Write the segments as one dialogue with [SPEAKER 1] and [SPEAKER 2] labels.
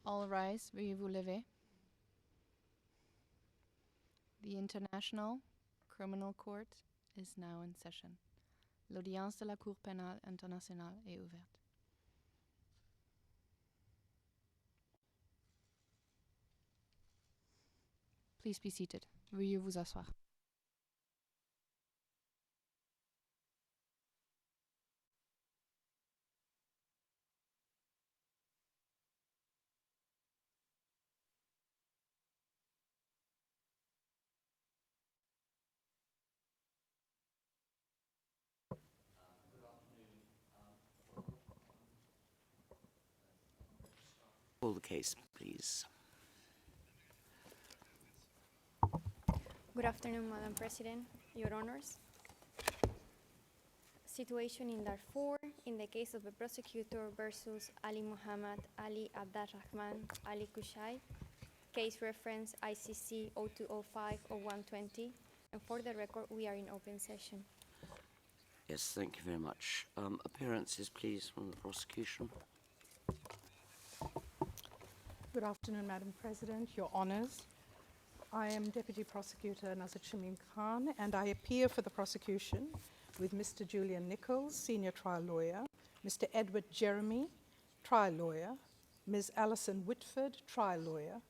[SPEAKER 1] All rise, veuillez vous lever. The International Criminal Court is now in session. L'audience de la Cour pénale internationale est ouverte. Please be seated. Veuillez vous asseoir.
[SPEAKER 2] Call the case, please.
[SPEAKER 3] Good afternoon, Madam President, Your Honors. Situation in Darfur in the case of the prosecutor versus Ali Muhammad Ali Abd-Al-Rahman Ali Kushai, case reference ICC 0205-0120, and for the record, we are in open session.
[SPEAKER 2] Yes, thank you very much. Appearances, please, from the prosecution.
[SPEAKER 4] Good afternoon, Madam President, Your Honours. I am Deputy Prosecutor Nazir Shamim Khan, and I appear for the prosecution with Mr. Julian Nichols, Senior Trial Lawyer, Mr. Edward Jeremy, Trial Lawyer, Ms. Alison Whitford, Trial Lawyer,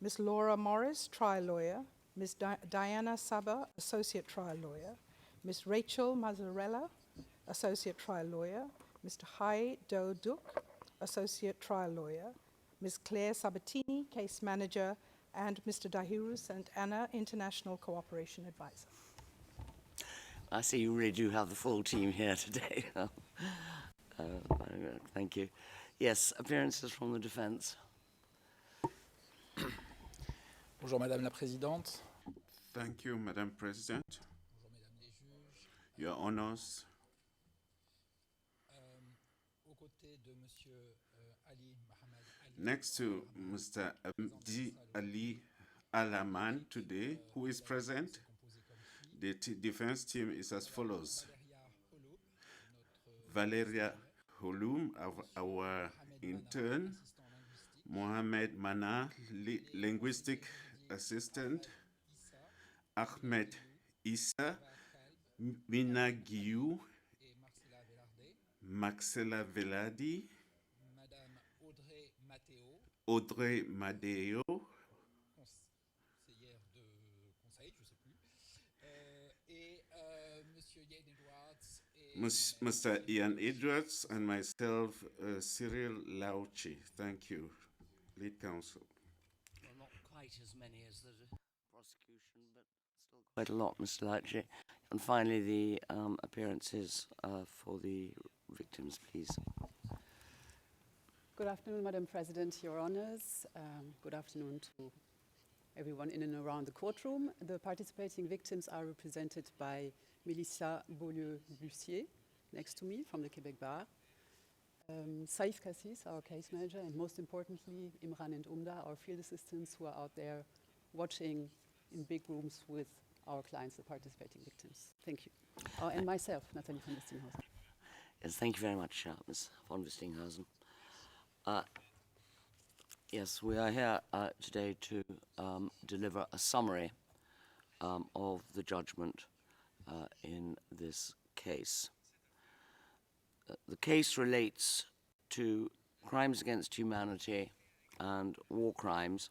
[SPEAKER 4] Ms. Laura Morris, Trial Lawyer, Ms. Diana Saba, Associate Trial Lawyer, Ms. Rachel Mazzarella, Associate Trial Lawyer, Mr. Hai Do Duk, Associate Trial Lawyer, Ms. Claire Sabatini, Case Manager, and Mr. Dahiru St. Anna, International Cooperation Advisor.
[SPEAKER 2] I see you really do have the full team here today. Thank you. Yes, appearances from the defense.
[SPEAKER 5] Bonjour Madame la Présidente.
[SPEAKER 6] Thank you, Madam President.
[SPEAKER 5] Bonjour Mesdames les juges.
[SPEAKER 6] Your Honors,
[SPEAKER 5] Aux côtés de Monsieur Ali Mohamed Ali.
[SPEAKER 6] next to Mr. Abdi Ali Al-Rahman today, who is present, the defense team is as follows. Valeria Holum, our intern, Mohamed Mana, linguistic assistant, Ahmed Issa, Mina Guiou, Maxela Veladi,
[SPEAKER 5] Madame Audrey Matteo,
[SPEAKER 6] Audrey Madeo,
[SPEAKER 5] conseillère de conseil, je ne sais plus, et Monsieur Yain Edwards et
[SPEAKER 6] Mr. Ian Edwards, and myself, Cyril Lauchi. Thank you, lead counsel.
[SPEAKER 2] Well, not quite as many as the prosecution, but still quite a lot, Mr. Lauchi. And finally, the appearances for the victims, please.
[SPEAKER 7] Good afternoon, Madam President, Your Honours. Good afternoon to everyone in and around the courtroom. The participating victims are represented by Melissa Beaulieu-Bussier, next to me from the Quebec Bar, Saif Cassis, our case manager, and most importantly, Imran and Umda, our field assistants who are out there watching in big rooms with our clients, the participating victims. Thank you. Oh, and myself, Nathalie van der Steenhausen.
[SPEAKER 2] Yes, thank you very much, Ms. von der Steenhausen. Yes, we are here today to deliver a summary of the judgment in this case. The case relates to crimes against humanity and war crimes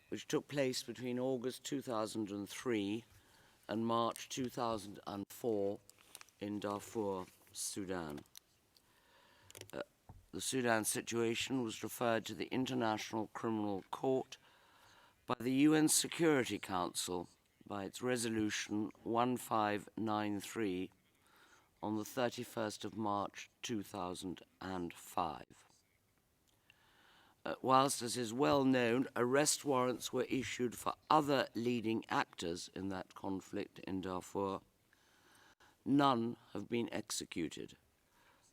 [SPEAKER 2] which took place between August 2003 and March 2004 in Darfur, Sudan. The Sudan situation was referred to the International Criminal Court by the UN Security Council by its resolution 1593 on the 31st of March 2005. Whilst, as is well known, arrest warrants were issued for other leading actors in that conflict in Darfur, none have been executed,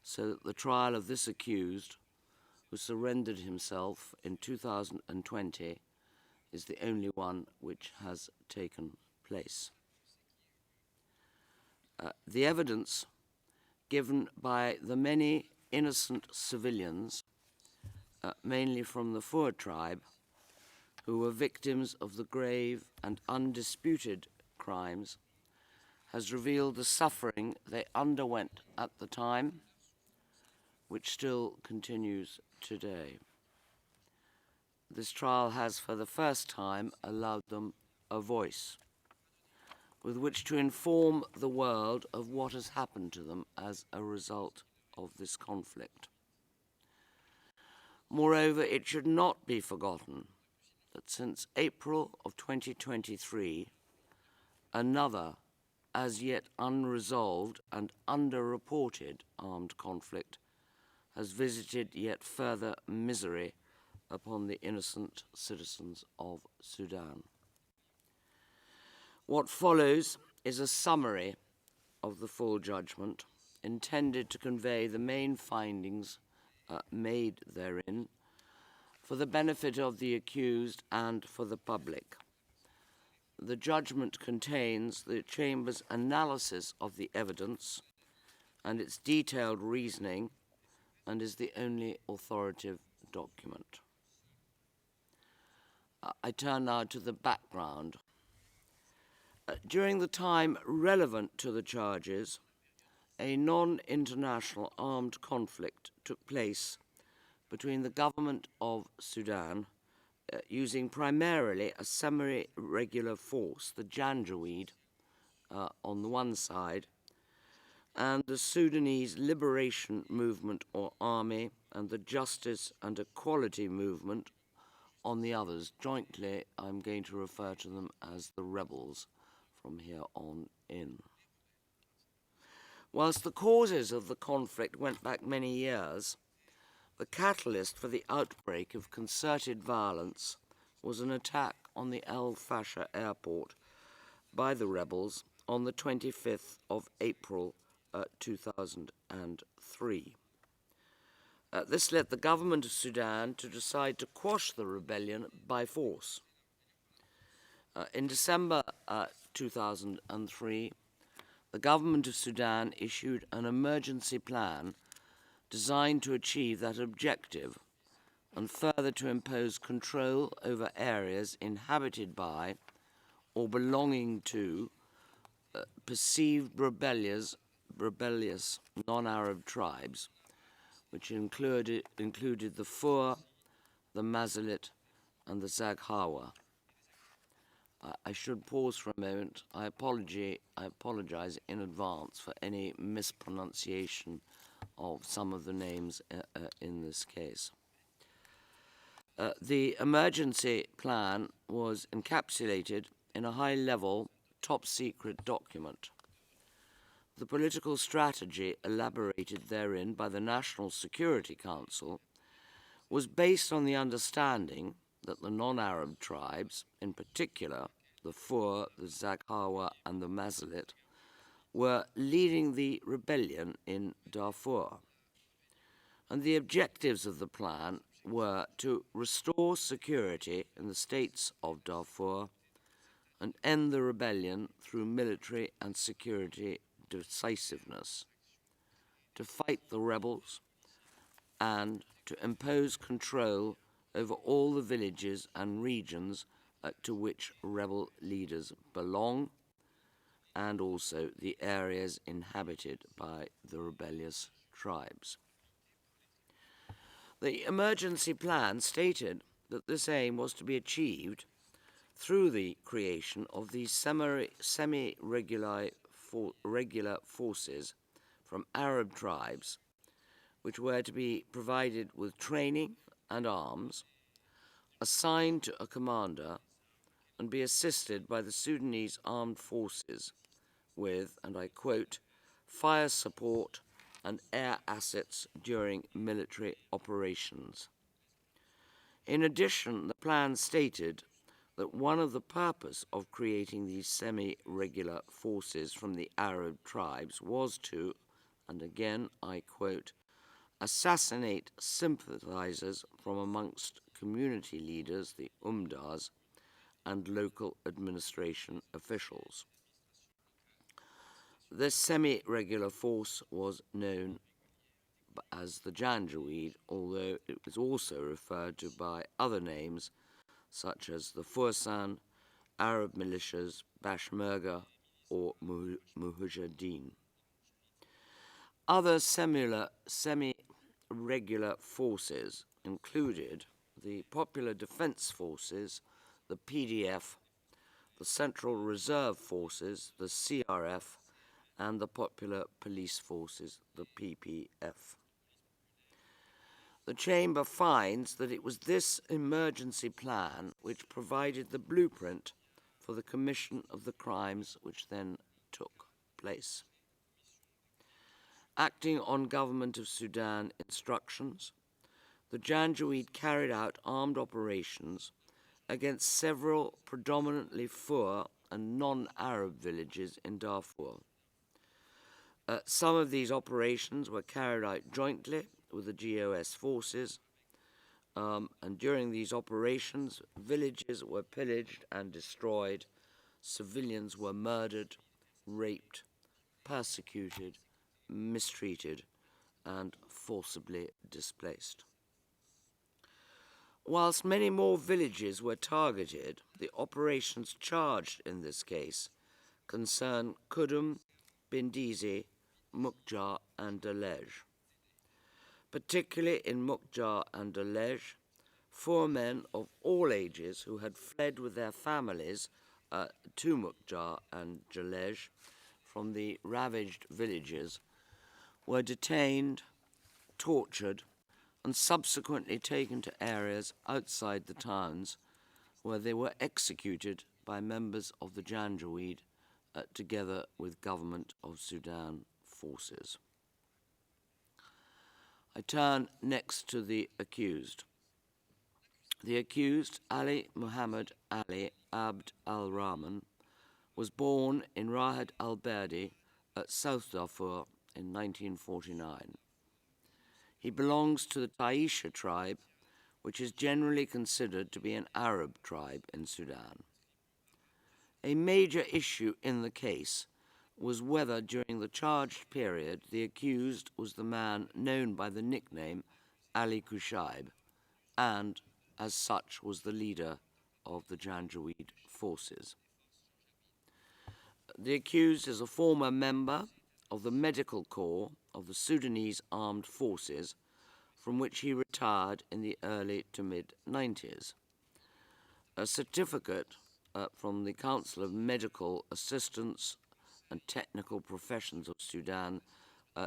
[SPEAKER 2] so that the trial of this accused, who surrendered himself in 2020, is the only one which has taken place. The evidence given by the many innocent civilians mainly from the Fur tribe, who were victims of the grave and undisputed crimes, has revealed the suffering they underwent at the time, which still continues today. This trial has, for the first time, allowed them a voice with which to inform the world of what has happened to them as a result of this conflict. Moreover, it should not be forgotten that since April of 2023, another, as yet unresolved and underreported armed conflict has visited yet further misery upon the innocent citizens of Sudan. What follows is a summary of the full judgment, intended to convey the main findings made therein for the benefit of the accused and for the public. The judgment contains the Chamber's analysis of the evidence and its detailed reasoning, and is the only authoritative document. I turn now to the background. During the time relevant to the charges, a non-international armed conflict took place between the government of Sudan, using primarily a semi-regular force, the Janjaweed, on the one side, and the Sudanese Liberation Movement or Army and the Justice and Equality Movement on the others. Jointly, I'm going to refer to them as the rebels from here on in. Whilst the causes of the conflict went back many years, the catalyst for the outbreak of concerted violence was an attack on the El Fasher airport by the rebels on the 25th of April 2003. This led the government of Sudan to decide to quash the rebellion by force. In December 2003, the government of Sudan issued an emergency plan designed to achieve that objective and further to impose control over areas inhabited by or belonging to perceived rebellious non-Arab tribes, which included the Fur, the Mazalit, and the Zaghawa. I should pause for a moment. I apologize in advance for any mispronunciation of some of the names in this case. The emergency plan was encapsulated in a high-level, top-secret document. The political strategy elaborated therein by the National Security Council was based on the understanding that the non-Arab tribes, in particular the Fur, the Zaghawa, and the Mazalit, were leading the rebellion in Darfur. And the objectives of the plan were to restore security in the states of Darfur and end the rebellion through military and security decisiveness, to fight the rebels, and to impose control over all the villages and regions to which rebel leaders belong, and also the areas inhabited by the rebellious tribes. The emergency plan stated that this aim was to be achieved through the creation of these semi-regular forces from Arab tribes, which were to be provided with training and arms, assigned to a commander, and be assisted by the Sudanese armed forces with, and I quote, fire support and air assets during military operations. In addition, the plan stated that one of the purposes of creating these semi-regular forces from the Arab tribes was to, and again I quote, assassinate sympathizers from amongst community leaders, the Umdas, and local administration officials. This semi-regular force was known as the Janjaweed, although it was also referred to by other names such as the Fursan, Arab militias, Peshmerga, or Mujahideen. Other semi-regular forces included the Popular Defense Forces, the PDF, the Central Reserve Forces, the CRF, and the Popular Police Forces, the PPF. The Chamber finds that it was this emergency plan which provided the blueprint for the commission of the crimes which then took place. Acting on Government of Sudan instructions, the Janjaweed carried out armed operations against several predominantly Fur and non-Arab villages in Darfur. Some of these operations were carried out jointly with the GOS forces, and during these operations, villages were pillaged and destroyed, civilians were murdered, raped, persecuted, mistreated, and forcibly displaced. Whilst many more villages were targeted, the operations charged in this case concern Kudum, Bindizi, Mukja, and Dalej. Particularly in Mukja and Dalej, 4 men of all ages who had fled with their families to Mukja and Dalej from the ravaged villages were detained, tortured, and subsequently taken to areas outside the towns where they were executed by members of the Janjaweed together with Government of Sudan forces. I turn next to the accused. The accused, Ali Muhammad Ali Abd-Al-Rahman, was born in Rahat al-Berdi at South Darfur in 1949. He belongs to the Taisha tribe, which is generally considered to be an Arab tribe in Sudan. A major issue in the case was whether during the charged period the accused was the man known by the nickname Ali Kushaib and, as such, was the leader of the Janjaweed forces. The accused is a former member of the Medical Corps of the Sudanese Armed Forces, from which he retired in the early to mid-90s. A certificate from the Council of Medical Assistants and Technical Professions of Sudan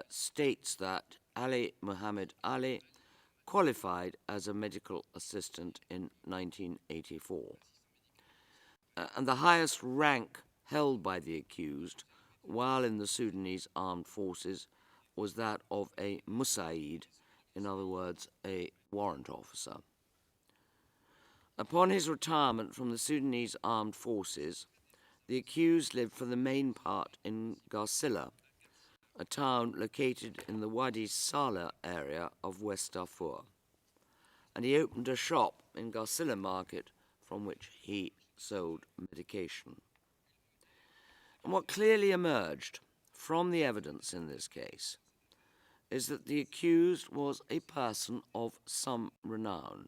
[SPEAKER 2] states that Ali Muhammad Ali qualified as a medical assistant in 1984. And the highest rank held by the accused while in the Sudanese Armed Forces was that of a Musaid, in other words, a warrant officer. Upon his retirement from the Sudanese Armed Forces, the accused lived for the main part in Garsila, a town located in the Wadi Saleh area of West Darfur, and he opened a shop in Garsila market from which he sold medication. And what clearly emerged from the evidence in this case is that the accused was a person of some renown,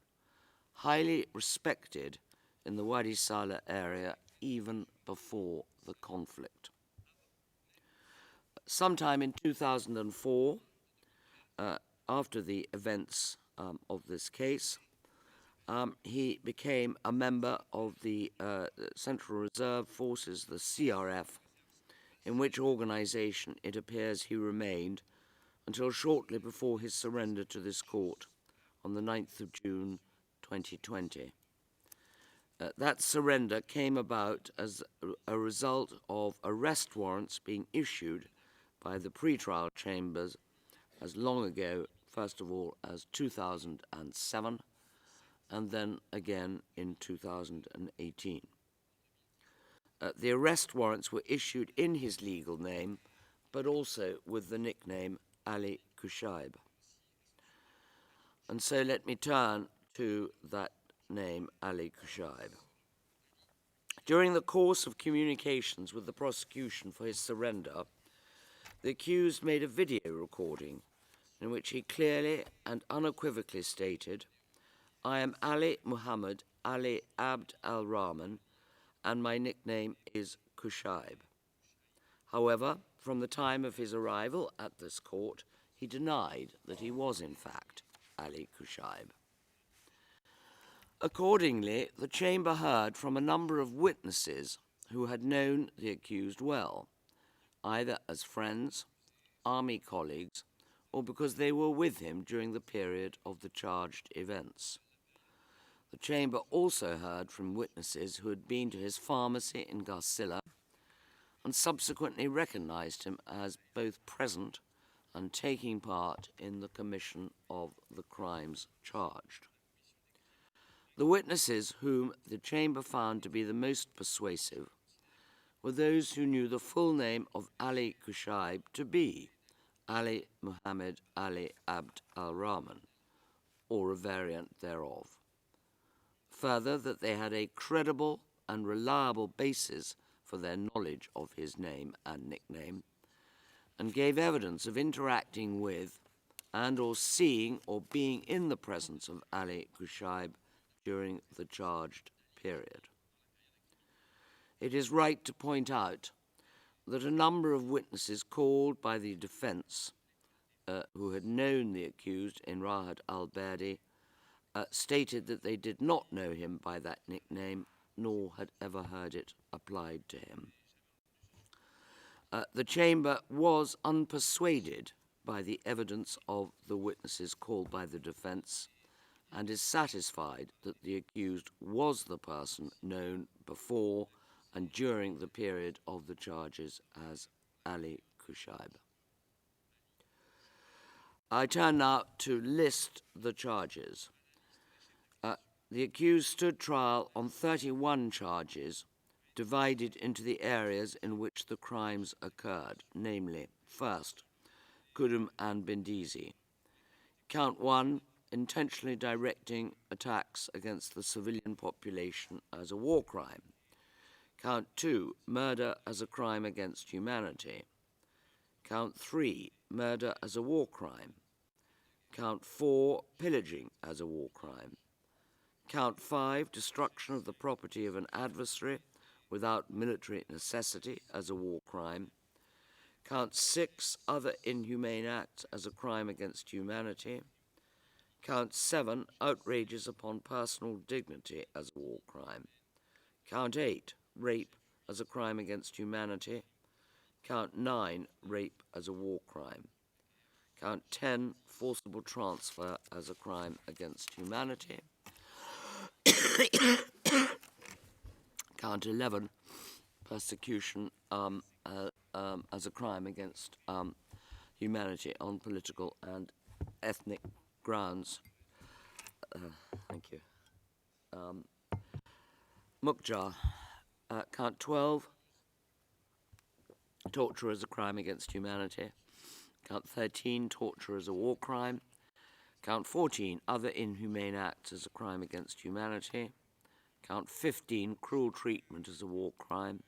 [SPEAKER 2] highly respected in the Wadi Saleh area even before the conflict. Sometime in 2004, after the events of this case, he became a member of the Central Reserve Forces, the CRF, in which organization it appears he remained until shortly before his surrender to this court on the 9th of June 2020. That surrender came about as a result of arrest warrants being issued by the pretrial chambers as long ago, first of all, as 2007, and then again in 2018. The arrest warrants were issued in his legal name, but also with the nickname Ali Kushaib. And so let me turn to that name, Ali Kushaib. During the course of communications with the prosecution for his surrender, the accused made a video recording in which he clearly and unequivocally stated, "I am Ali Muhammad Ali Abd-Al-Rahman, and my nickname is Kushaib." However, from the time of his arrival at this court, he denied that he was in fact Ali Kushaib. Accordingly, the chamber heard from a number of witnesses who had known the accused well, either as friends, army colleagues, or because they were with him during the period of the charged events. The chamber also heard from witnesses who had been to his pharmacy in Garcilla and subsequently recognized him as both present and taking part in the commission of the crimes charged. The witnesses whom the chamber found to be the most persuasive were those who knew the full name of Ali Kushaib to be Ali Muhammad Ali Abd-Al-Rahman, or a variant thereof. Further, that they had a credible and reliable basis for their knowledge of his name and nickname, and gave evidence of interacting with and or seeing or being in the presence of Ali Kushaib during the charged period. It is right to point out that a number of witnesses called by the defense who had known the accused in Rahat al-Badi stated that they did not know him by that nickname, nor had ever heard it applied to him. The chamber was unpersuaded by the evidence of the witnesses called by the defense, and is satisfied that the accused was the person known before and during the period of the charges as Ali Kushaib. I turn now to list the charges. The accused stood trial on 31 charges, divided into the areas in which the crimes occurred, namely, first, Kudum and Bendizi. Count 1, intentionally directing attacks against the civilian population as a war crime. Count 2, murder as a crime against humanity. Count 3, murder as a war crime. Count 4, pillaging as a war crime. Count 5, destruction of the property of an adversary without military necessity as a war crime. Count 6, other inhumane acts as a crime against humanity. Count 7, outrages upon personal dignity as a war crime. Count 8, rape as a crime against humanity. Count 9, rape as a war crime. Count 10, forcible transfer as a crime against humanity. Count 11, persecution as a crime against humanity on political and ethnic grounds. Thank you. Mukjar. Count 12, torture as a crime against humanity. Count 13, torture as a war crime. Count 14, other inhumane acts as a crime against humanity. Count 15, cruel treatment as a war crime.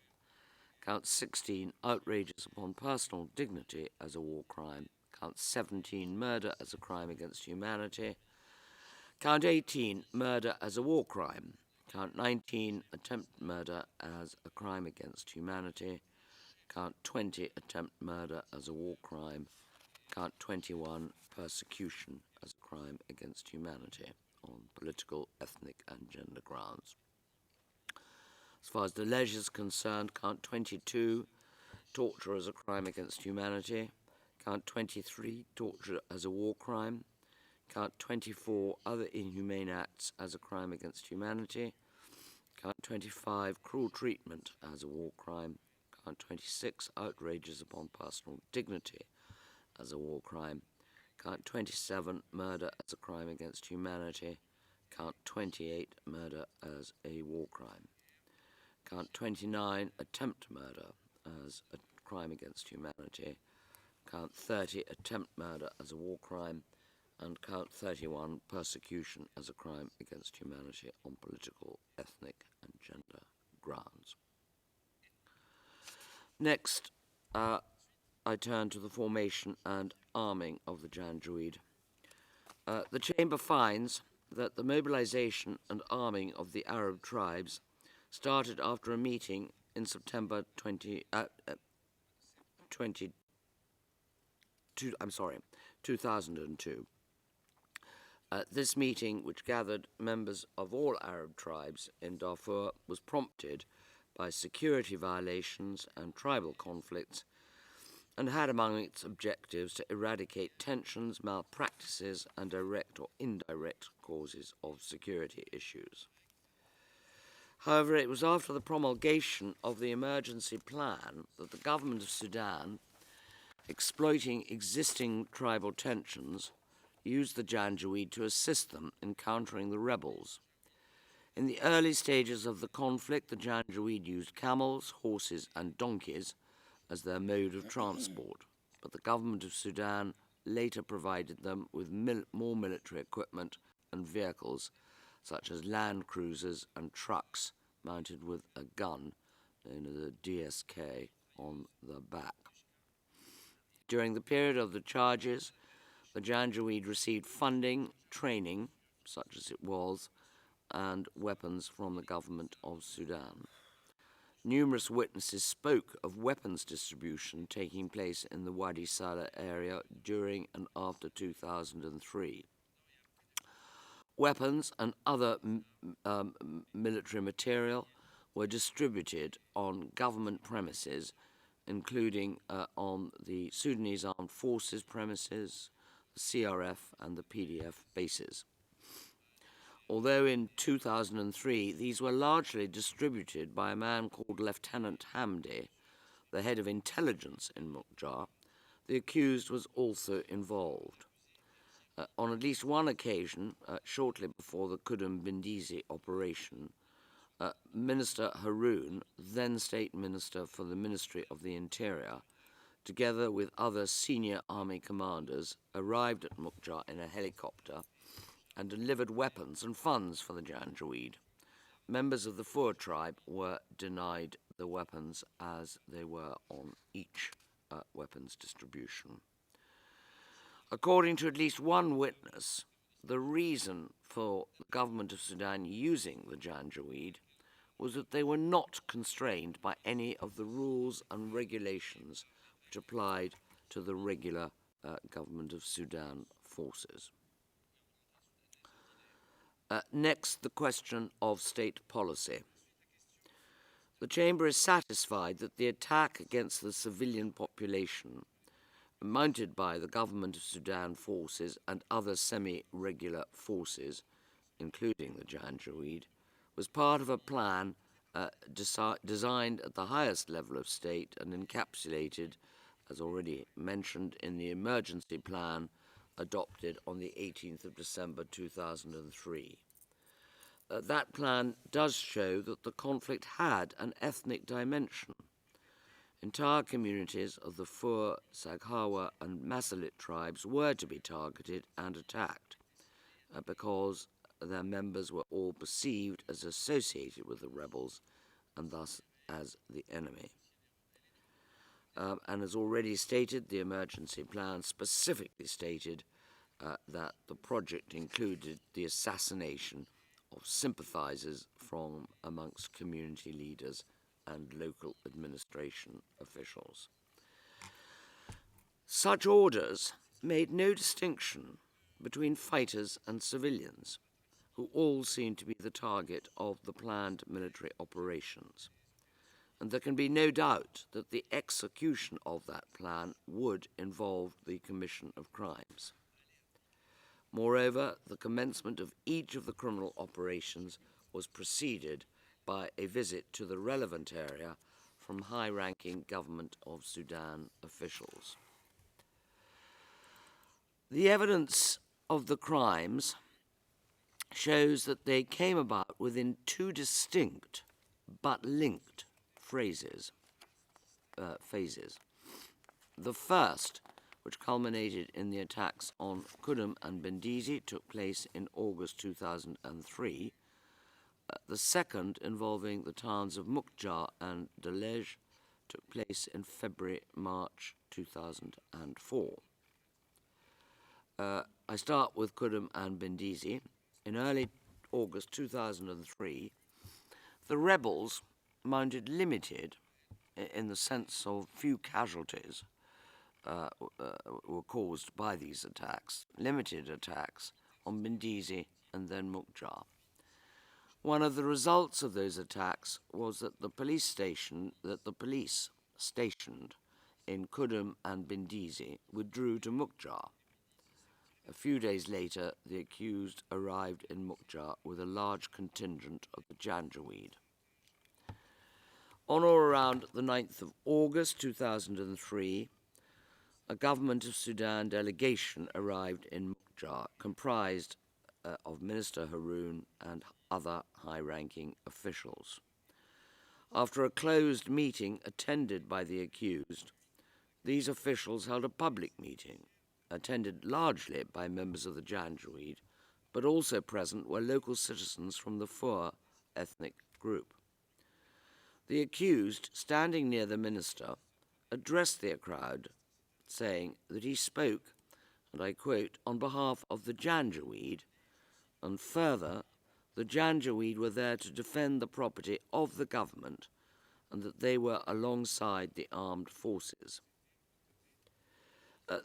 [SPEAKER 2] Count 16, outrages upon personal dignity as a war crime. Count 17, murder as a crime against humanity. Count 18, murder as a war crime. Count 19, attempted murder as a crime against humanity. Count 20, attempted murder as a war crime. Count 21, persecution as a crime against humanity on political, ethnic and gender grounds. As far as the leisure is concerned, count 22, torture as a crime against humanity. Count 23, torture as a war crime. Count 24, other inhumane acts as a crime against humanity. Count 25, cruel treatment as a war crime. Count 26, outrages upon personal dignity as a war crime. Count 27, murder as a crime against humanity. Count 28, murder as a war crime. Count 29, attempt murder as a crime against humanity. Count 30, attempt murder as a war crime. And count 31, persecution as a crime against humanity on political, ethnic and gender grounds. Next, I turn to the formation and arming of the Janjaweed. The Chamber finds that the mobilization and arming of the Arab tribes started after a meeting in September 2002. This meeting, which gathered members of all Arab tribes in Darfur, was prompted by security violations and tribal conflicts, and had among its objectives to eradicate tensions, malpractices, and direct or indirect causes of security issues. However, it was after the promulgation of the emergency plan that the government of Sudan, exploiting existing tribal tensions, used the Janjaweed to assist them in countering the rebels. In the early stages of the conflict, the Janjaweed used camels, horses, and donkeys as their mode of transport, but the government of Sudan later provided them with more military equipment and vehicles, such as land cruisers and trucks mounted with a gun, known as a DSK, on the back. During the period of the charges, the Janjaweed received funding, training, such as it was, and weapons from the government of Sudan. Numerous witnesses spoke of weapons distribution taking place in the Wadi Salah area during and after 2003. Weapons and other military material were distributed on government premises, including on the Sudanese Armed Forces premises, the CRF and the PDF bases. Although in 2003 these were largely distributed by a man called Lieutenant Hamdi, the head of intelligence in Mukjar, the accused was also involved. On at least one occasion, shortly before the Kudum Bindizi operation, Minister Haroun, then State Minister for the Ministry of the Interior, together with other senior army commanders, arrived at Mukjar in a helicopter and delivered weapons and funds for the Janjaweed. Members of the Fur tribe were denied the weapons as they were on each weapons distribution. According to at least one witness, the reason for the government of Sudan using the Janjaweed was that they were not constrained by any of the rules and regulations which applied to the regular government of Sudan forces. Next, the question of state policy. The Chamber is satisfied that the attack against the civilian population, mounted by the government of Sudan forces and other semi-regular forces, including the Janjaweed, was part of a plan designed at the highest level of state and encapsulated, as already mentioned, in the emergency plan adopted on the 18th of December 2003. That plan does show that the conflict had an ethnic dimension. Entire communities of the Fur, Saghawa, and Masalit tribes were to be targeted and attacked because their members were all perceived as associated with the rebels and thus as the enemy. And as already stated, the emergency plan specifically stated that the project included the assassination of sympathizers from amongst community leaders and local administration officials. Such orders made no distinction between fighters and civilians, who all seemed to be the target of the planned military operations. And there can be no doubt that the execution of that plan would involve the commission of crimes. Moreover, the commencement of each of the criminal operations was preceded by a visit to the relevant area from high-ranking government of Sudan officials. The evidence of the crimes shows that they came about within two distinct but linked phases. The first, which culminated in the attacks on Kudum and Bendizi, took place in August 2003. The second, involving the towns of Mukjar and Dalej, took place in February-March 2004. I start with Kudum and Bendizi. In early August 2003, the rebels mounted limited, in the sense of few casualties were caused by these attacks, limited attacks on Bendizi and then Mukjar. One of the results of those attacks was that the police stationed in Kudum and Bendizi withdrew to Mukjar. A few days later, the accused arrived in Mukjar with a large contingent of the Janjaweed. On or around the 9th of August 2003, a Government of Sudan delegation arrived in Mukjar, comprised of Minister Haroon and other high-ranking officials. After a closed meeting attended by the accused, these officials held a public meeting, attended largely by members of the Janjaweed, but also present were local citizens from the Fur ethnic group. The accused, standing near the minister, addressed the crowd, saying that he spoke, and I quote, on behalf of the Janjaweed, and further, the Janjaweed were there to defend the property of the government and that they were alongside the armed forces.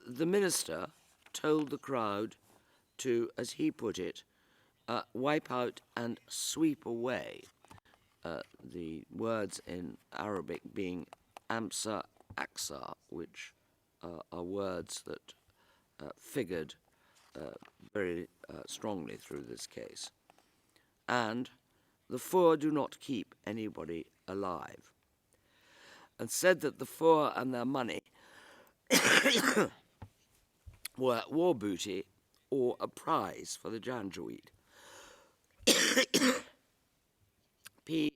[SPEAKER 2] The minister told the crowd to, as he put it, wipe out and sweep away, the words in Arabic being amsa aksa, which are words that figured very strongly through this case. And the Fur do not keep anybody alive, and said that the Fur and their money were war booty or a prize for the Janjaweed. P.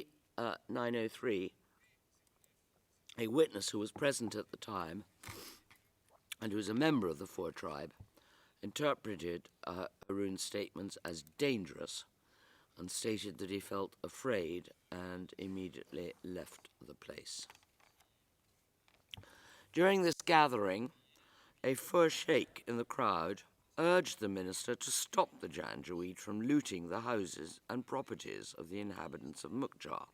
[SPEAKER 2] 903, a witness who was present at the time and who was a member of the Fur tribe, interpreted Haroon's statements as dangerous and stated that he felt afraid and immediately left the place. During this gathering, a Fur sheikh in the crowd urged the minister to stop the Janjaweed from looting the houses and properties of the inhabitants of Mukjar.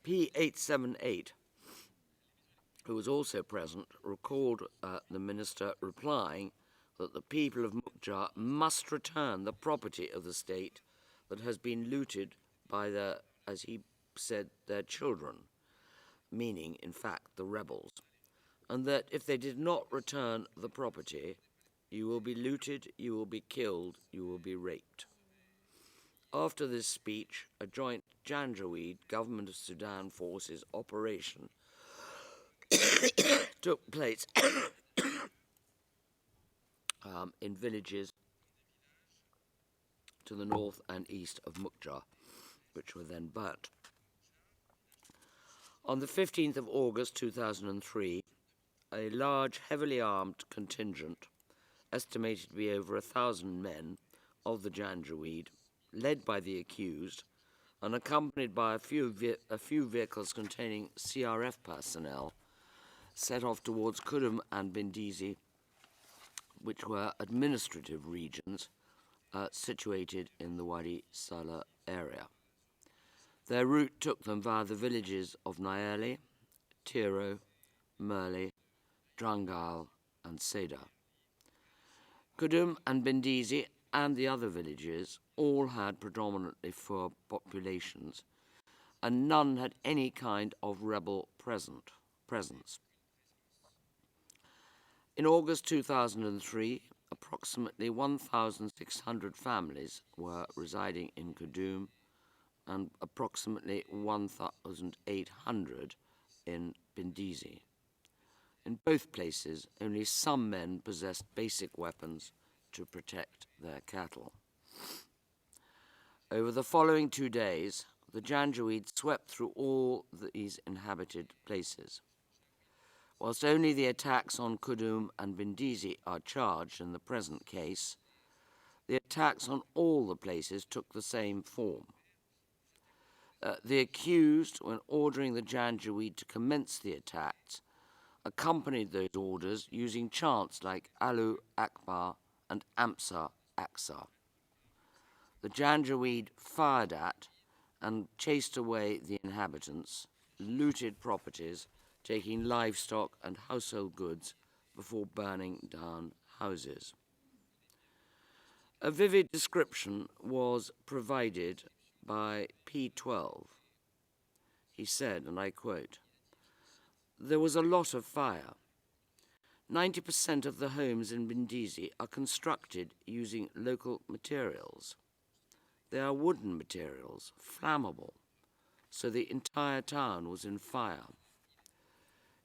[SPEAKER 2] P878, who was also present, recalled the minister replying that the people of Mukjar must return the property of the state that has been looted by their, as he said, their children, meaning, in fact, the rebels, and that if they did not return the property, you will be looted, you will be killed, you will be raped. After this speech, a joint Janjaweed Government of Sudan Forces operation took place in villages to the north and east of Mukjar, which were then burnt. On the 15th of August 2003, a large, heavily armed contingent, estimated to be over 1,000 men, of the Janjaweed, led by the accused, and accompanied by a few vehicles containing CRF personnel, set off towards Kudum and Bendizi, which were administrative regions situated in the Wadi Salah area. Their route took them via the villages of Nayeli, Tiro, Merli, Drangal, and Seda. Kudum and Bendizi and the other villages all had predominantly Fur populations, and none had any kind of rebel presence. In August 2003, approximately 1,600 families were residing in Kudum and approximately 1,800 in Bendizi. In both places, only some men possessed basic weapons to protect their cattle. Over the following 2 days, the Janjaweed swept through all these inhabited places. Whilst only the attacks on Kudum and Bendizi are charged in the present case, the attacks on all the places took the same form. The accused, when ordering the Janjaweed to commence the attacks, accompanied those orders using chants like Allahu Akbar and Amsa Aksa. The Janjaweed fired at and chased away the inhabitants, looted properties, taking livestock and household goods before burning down houses. A vivid description was provided by P12. He said, and I quote, "There was a lot of fire. 90% of the homes in Bindisi are constructed using local materials. They are wooden materials, flammable, so the entire town was in fire.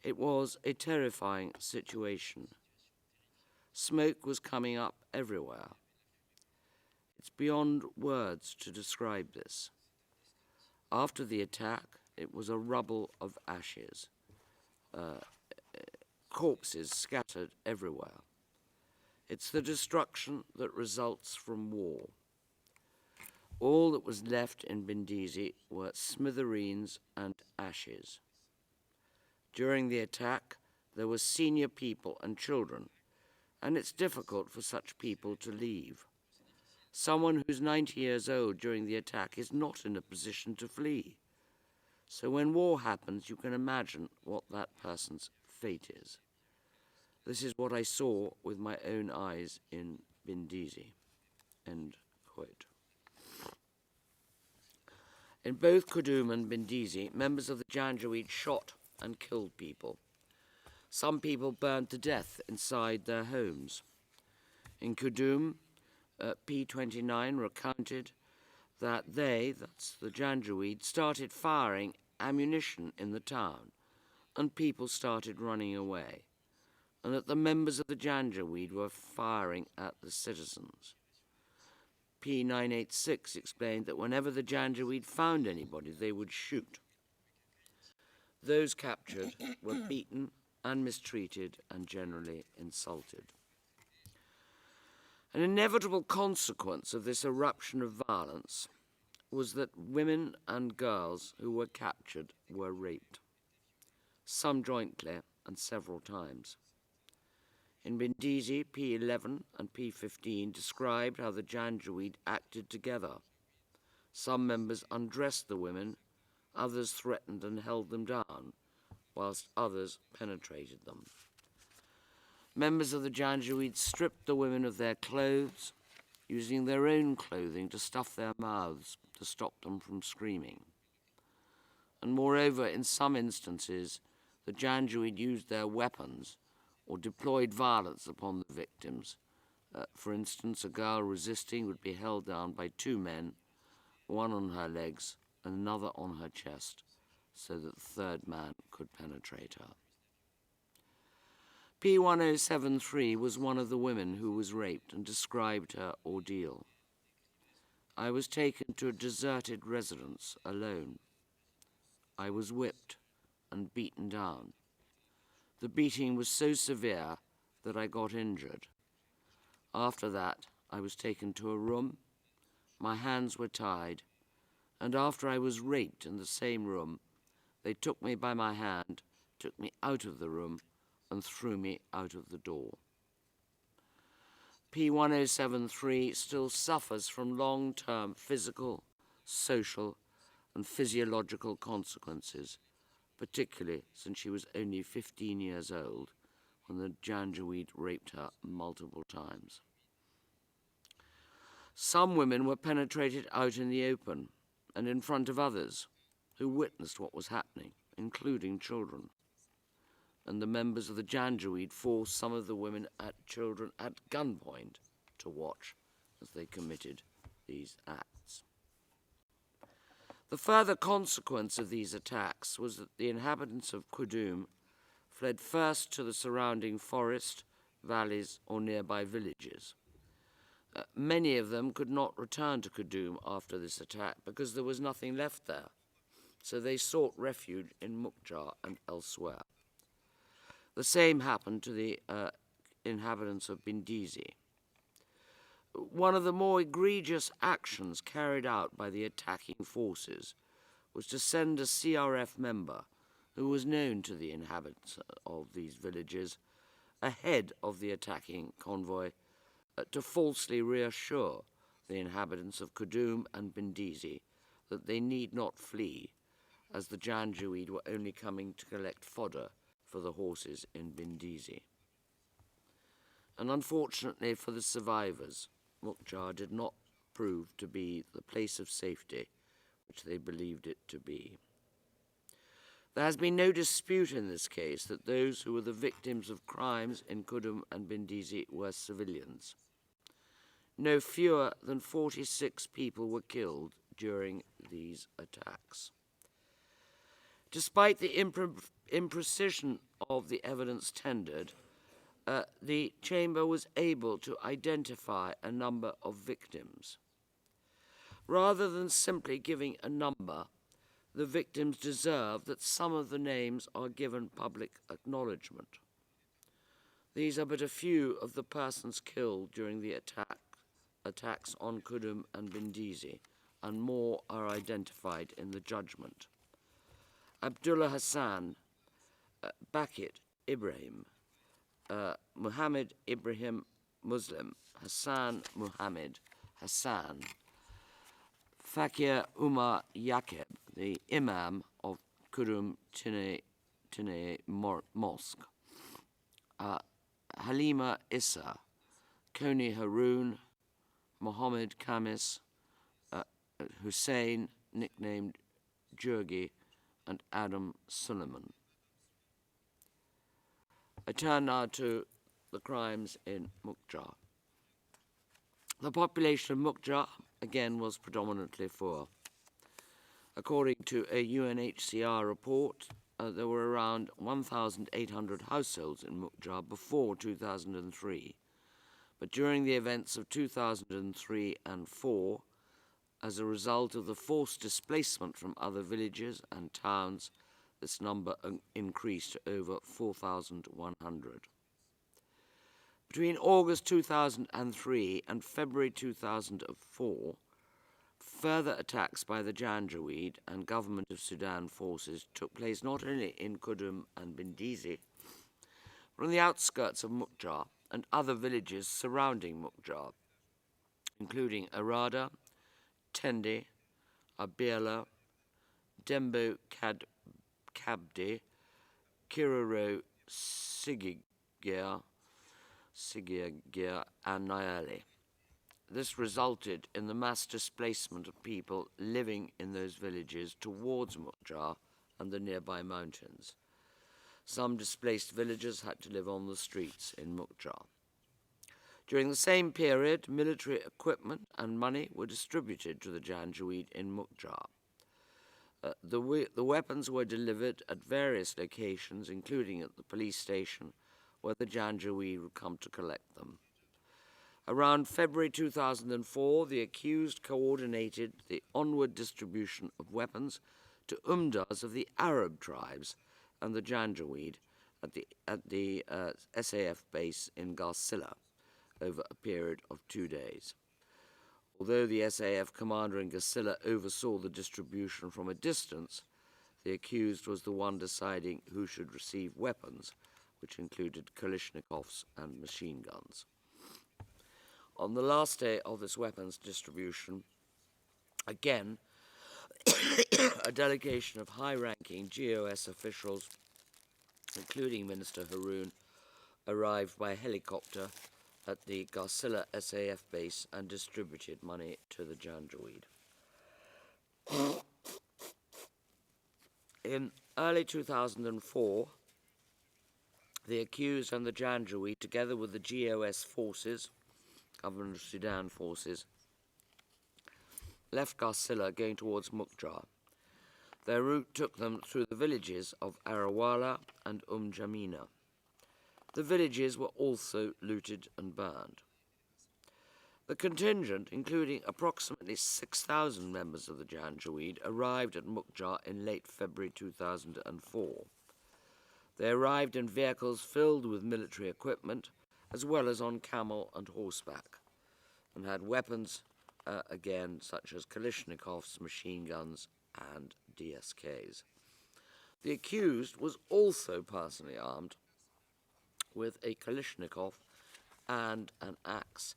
[SPEAKER 2] It was a terrifying situation. Smoke was coming up everywhere. It's beyond words to describe this. After the attack, it was a rubble of ashes, corpses scattered everywhere. It's the destruction that results from war. All that was left in Bindisi were smithereens and ashes. During the attack, there were senior people and children, and it's difficult for such people to leave. Someone who's 90 years old during the attack is not in a position to flee. So when war happens, you can imagine what that person's fate is. This is what I saw with my own eyes in Bindisi." End quote. In both Kudum and Bindisi, members of the Janjaweed shot and killed people. Some people burned to death inside their homes. In Kudum, P29 recounted that that's the Janjaweed, started firing ammunition in the town, and people started running away, and that the members of the Janjaweed were firing at the citizens. P986 explained that whenever the Janjaweed found anybody, they would shoot. Those captured were beaten and mistreated and generally insulted. An inevitable consequence of this eruption of violence was that women and girls who were captured were raped, some jointly and several times. In Bindisi, P11 and P15 described how the Janjaweed acted together. Some members undressed the women, others threatened and held them down, whilst others penetrated them. Members of the Janjaweed stripped the women of their clothes, using their own clothing to stuff their mouths to stop them from screaming. And moreover, in some instances, the Janjaweed used their weapons or deployed violence upon the victims. For instance, a girl resisting would be held down by two men, one on her legs and another on her chest, so that the third man could penetrate her. P1073 was one of the women who was raped and described her ordeal. "I was taken to a deserted residence alone. I was whipped and beaten down. The beating was so severe that I got injured. After that, I was taken to a room, my hands were tied, and after I was raped in the same room, they took me by my hand, took me out of the room, and threw me out of the door." P1073 still suffers from long-term physical, social, and physiological consequences, particularly since she was only 15 years old when the Janjaweed raped her multiple times. Some women were penetrated out in the open and in front of others who witnessed what was happening, including children. And the members of the Janjaweed forced some of the women and children at gunpoint to watch as they committed these acts. The further consequence of these attacks was that the inhabitants of Kudum fled first to the surrounding forest, valleys, or nearby villages. Many of them could not return to Kudum after this attack because there was nothing left there, so they sought refuge in Mukjar and elsewhere. The same happened to the inhabitants of Bindisi. One of the more egregious actions carried out by the attacking forces was to send a CRF member who was known to the inhabitants of these villages ahead of the attacking convoy to falsely reassure the inhabitants of Kudum and Bindisi that they need not flee, as the Janjaweed were only coming to collect fodder for the horses in Bindisi. And unfortunately for the survivors, Mukjar did not prove to be the place of safety which they believed it to be. There has been no dispute in this case that those who were the victims of crimes in Kudum and Bindisi were civilians. No fewer than 46 people were killed during these attacks. Despite the imprecision of the evidence tendered, the chamber was able to identify a number of victims. Rather than simply giving a number, the victims deserve that some of the names are given public acknowledgement. These are but a few of the persons killed during the attacks on Kudum and Bindisi, and more are identified in the judgment. Abdullah Hassan, Bakit Ibrahim, Muhammad Ibrahim Muslim, Hassan Muhammad Hassan, Fakir Umar Yaqub, the Imam of Kudum Tine Mosque, Halima Issa, Koni Haroun, Mohammed Kamis, Hussein, nicknamed Jurgi, and Adam Suleiman. I turn now to the crimes in Mukjar. The population of Mukjar, again, was predominantly poor. According to a UNHCR report, there were around 1,800 households in Mukjar before 2003. But during the events of 2003 and 4, as a result of the forced displacement from other villages and towns, this number increased to over 4,100. Between August 2003 and February 2004, further attacks by the Janjaweed and Government of Sudan forces took place not only in Kudum and Bindisi, but on the outskirts of Mukjar and other villages surrounding Mukjar, including Arada, Tendi, Abela, Dembo Kabde, Kiroro, Sigigir, and Nyali. This resulted in the mass displacement of people living in those villages towards Mukjar and the nearby mountains. Some displaced villagers had to live on the streets in Mukjar. During the same period, military equipment and money were distributed to the Janjaweed in Mukjar. The weapons were delivered at various locations, including at the police station, where the Janjaweed would come to collect them. Around February 2004, the accused coordinated the onward distribution of weapons to umdas of the Arab tribes and the Janjaweed at the SAF base in Garsila over a period of 2 days. Although the SAF commander in Garsila oversaw the distribution from a distance, the accused was the one deciding who should receive weapons, which included Kalashnikovs and machine guns. On the last day of this weapons distribution, again, a delegation of high-ranking GOS officials, including Minister Haroun, arrived by helicopter at the Garsila SAF base and distributed money to the Janjaweed. In early 2004, the accused and the Janjaweed, together with the GOS forces, Government of Sudan forces, left Garsila going towards Mukjar. Their route took them through the villages of Arawala and Jamina. The villages were also looted and burned. The contingent, including approximately 6,000 members of the Janjaweed, arrived at Mukjar in late February 2004. They arrived in vehicles filled with military equipment, as well as on camel and horseback, and had weapons, again, such as Kalashnikovs, machine guns, and DSKs. The accused was also personally armed with a Kalashnikov and an axe.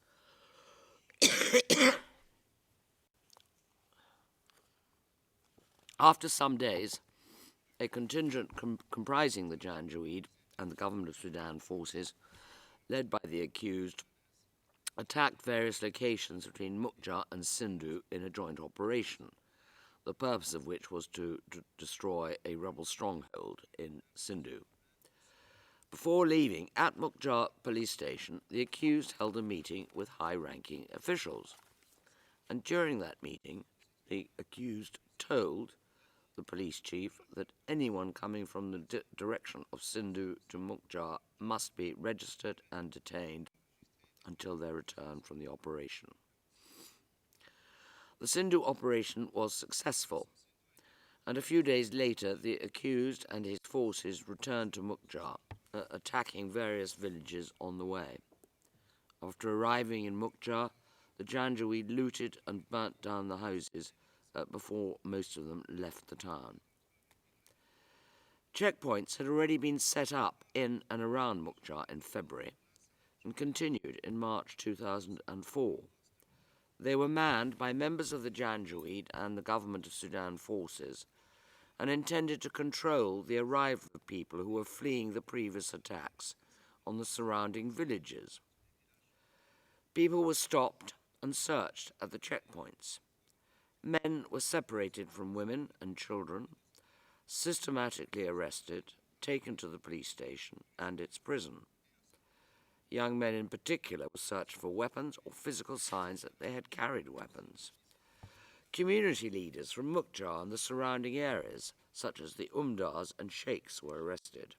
[SPEAKER 2] After some days, a contingent comprising the Janjaweed and the government of Sudan forces, led by the accused, attacked various locations between Mukja and Sindhu in a joint operation, the purpose of which was to destroy a rebel stronghold in Sindhu. Before leaving, at Mukja police station, the accused held a meeting with high-ranking officials. And during that meeting, the accused told the police chief that anyone coming from the direction of Sindhu to Mukja must be registered and detained until their return from the operation. The Sindhu operation was successful, and a few days later the accused and his forces returned to Mukja, attacking various villages on the way. After arriving in Mukja, the Janjaweed looted and burnt down the houses before most of them left the town. Checkpoints had already been set up in and around Mukja in February and continued in March 2004. They were manned by members of the Janjaweed and the government of Sudan forces and intended to control the arrival of people who were fleeing the previous attacks on the surrounding villages. People were stopped and searched at the checkpoints. Men were separated from women and children, systematically arrested, taken to the police station and its prison. Young men in particular were searched for weapons or physical signs that they had carried weapons. Community leaders from Mukja and the surrounding areas, such as the Umdars and Sheikhs, were arrested.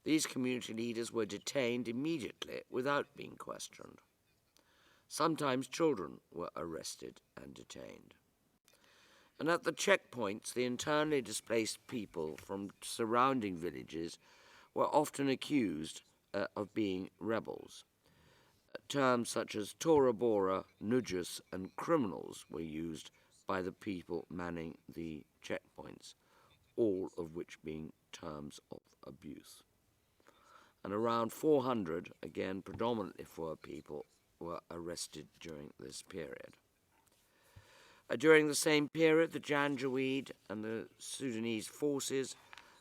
[SPEAKER 2] These community leaders were detained immediately without being questioned. Sometimes children were arrested and detained. And at the checkpoints, the internally displaced people from surrounding villages were often accused of being rebels. Terms such as Tora Bora, Nujus, and criminals were used by the people manning the checkpoints, all of which being terms of abuse. And around 400, again predominantly poor people, were arrested during this period. During the same period, the Janjaweed and the Sudanese forces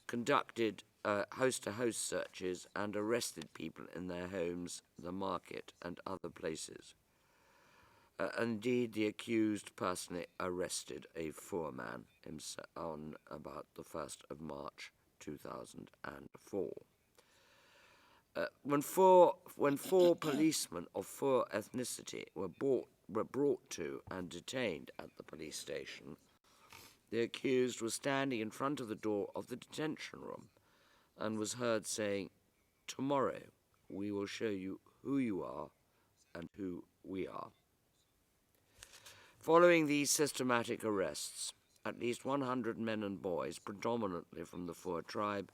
[SPEAKER 2] conducted house-to-house searches and arrested people in their homes, the market, and other places. Indeed, the accused personally arrested a foreman on about the 1st of March 2004. When four policemen of Fur ethnicity were brought to and detained at the police station, the accused was standing in front of the door of the detention room and was heard saying, "Tomorrow we will show you who you are and who we are." Following these systematic arrests, at least 100 men and boys, predominantly from the Fur tribe,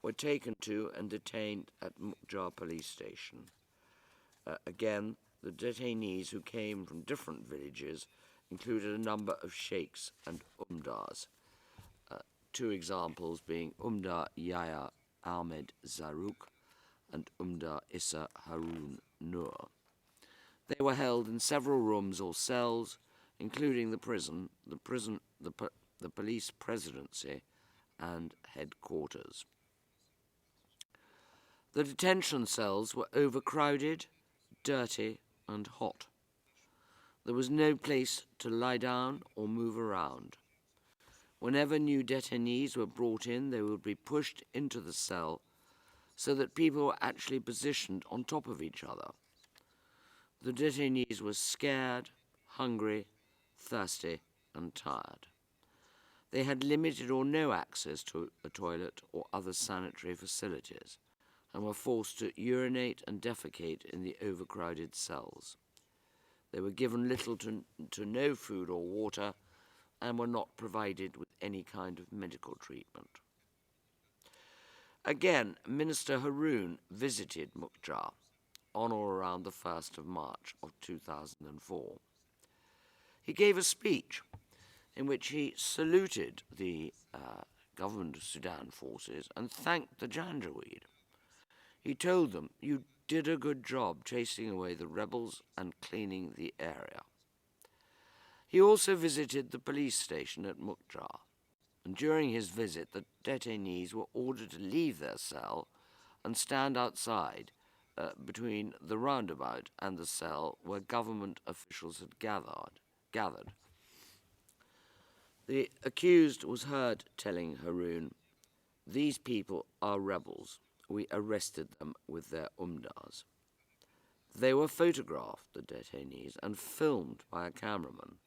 [SPEAKER 2] were taken to and detained at Mukja police station. Again, the detainees who came from different villages included a number of sheikhs and umdars, two examples being Umdar Yahya Ahmed Zaruk and Umdar Issa Harun Nur. They were held in several rooms or cells, including the police presidency, and headquarters. The detention cells were overcrowded, dirty, and hot. There was no place to lie down or move around. Whenever new detainees were brought in, they would be pushed into the cell so that people were actually positioned on top of each other. The detainees were scared, hungry, thirsty, and tired. They had limited or no access to a toilet or other sanitary facilities and were forced to urinate and defecate in the overcrowded cells. They were given little to no food or water and were not provided with any kind of medical treatment. Again, Minister Harun visited Mukja on or around the 1st of March of 2004. He gave a speech in which he saluted the government of Sudan forces and thanked the Janjaweed. He told them, "You did a good job chasing away the rebels and cleaning the area." He also visited the police station at Mukjar, and during his visit the detainees were ordered to leave their cell and stand outside between the roundabout and the cell where government officials had gathered. The accused was heard telling Haroun, "These people are rebels. We arrested them with their umdars." They were photographed, the detainees, and filmed by a cameraman,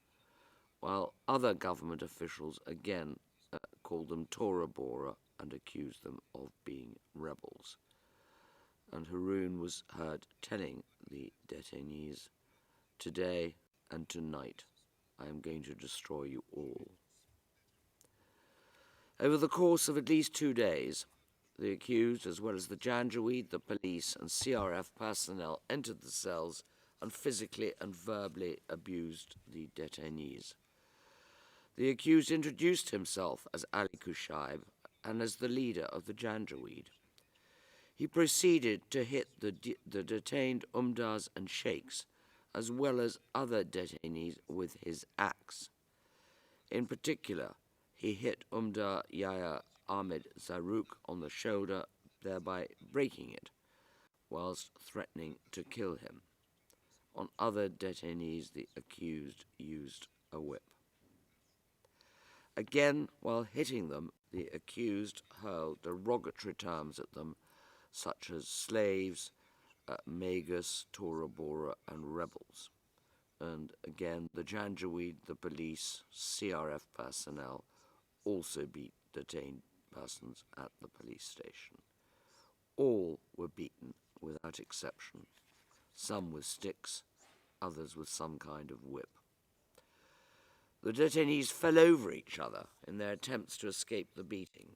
[SPEAKER 2] while other government officials again called them Tora Bora and accused them of being rebels. And Haroun was heard telling the detainees, "Today and tonight I am going to destroy you all." Over the course of at least 2 days, the accused, as well as the Janjaweed, the police, and CRF personnel entered the cells and physically and verbally abused the detainees. The accused introduced himself as Ali Kushaib and as the leader of the Janjaweed. He proceeded to hit the detained umdars and sheikhs, as well as other detainees, with his axe. In particular, he hit Umdar Yahya Ahmed Zaruk on the shoulder, thereby breaking it, whilst threatening to kill him. On other detainees, the accused used a whip. Again, while hitting them, the accused hurled derogatory terms at them, such as slaves, magus, Tora Bora, and rebels. And again, the Janjaweed, the police, CRF personnel also beat detained persons at the police station. All were beaten without exception, some with sticks, others with some kind of whip. The detainees fell over each other in their attempts to escape the beating,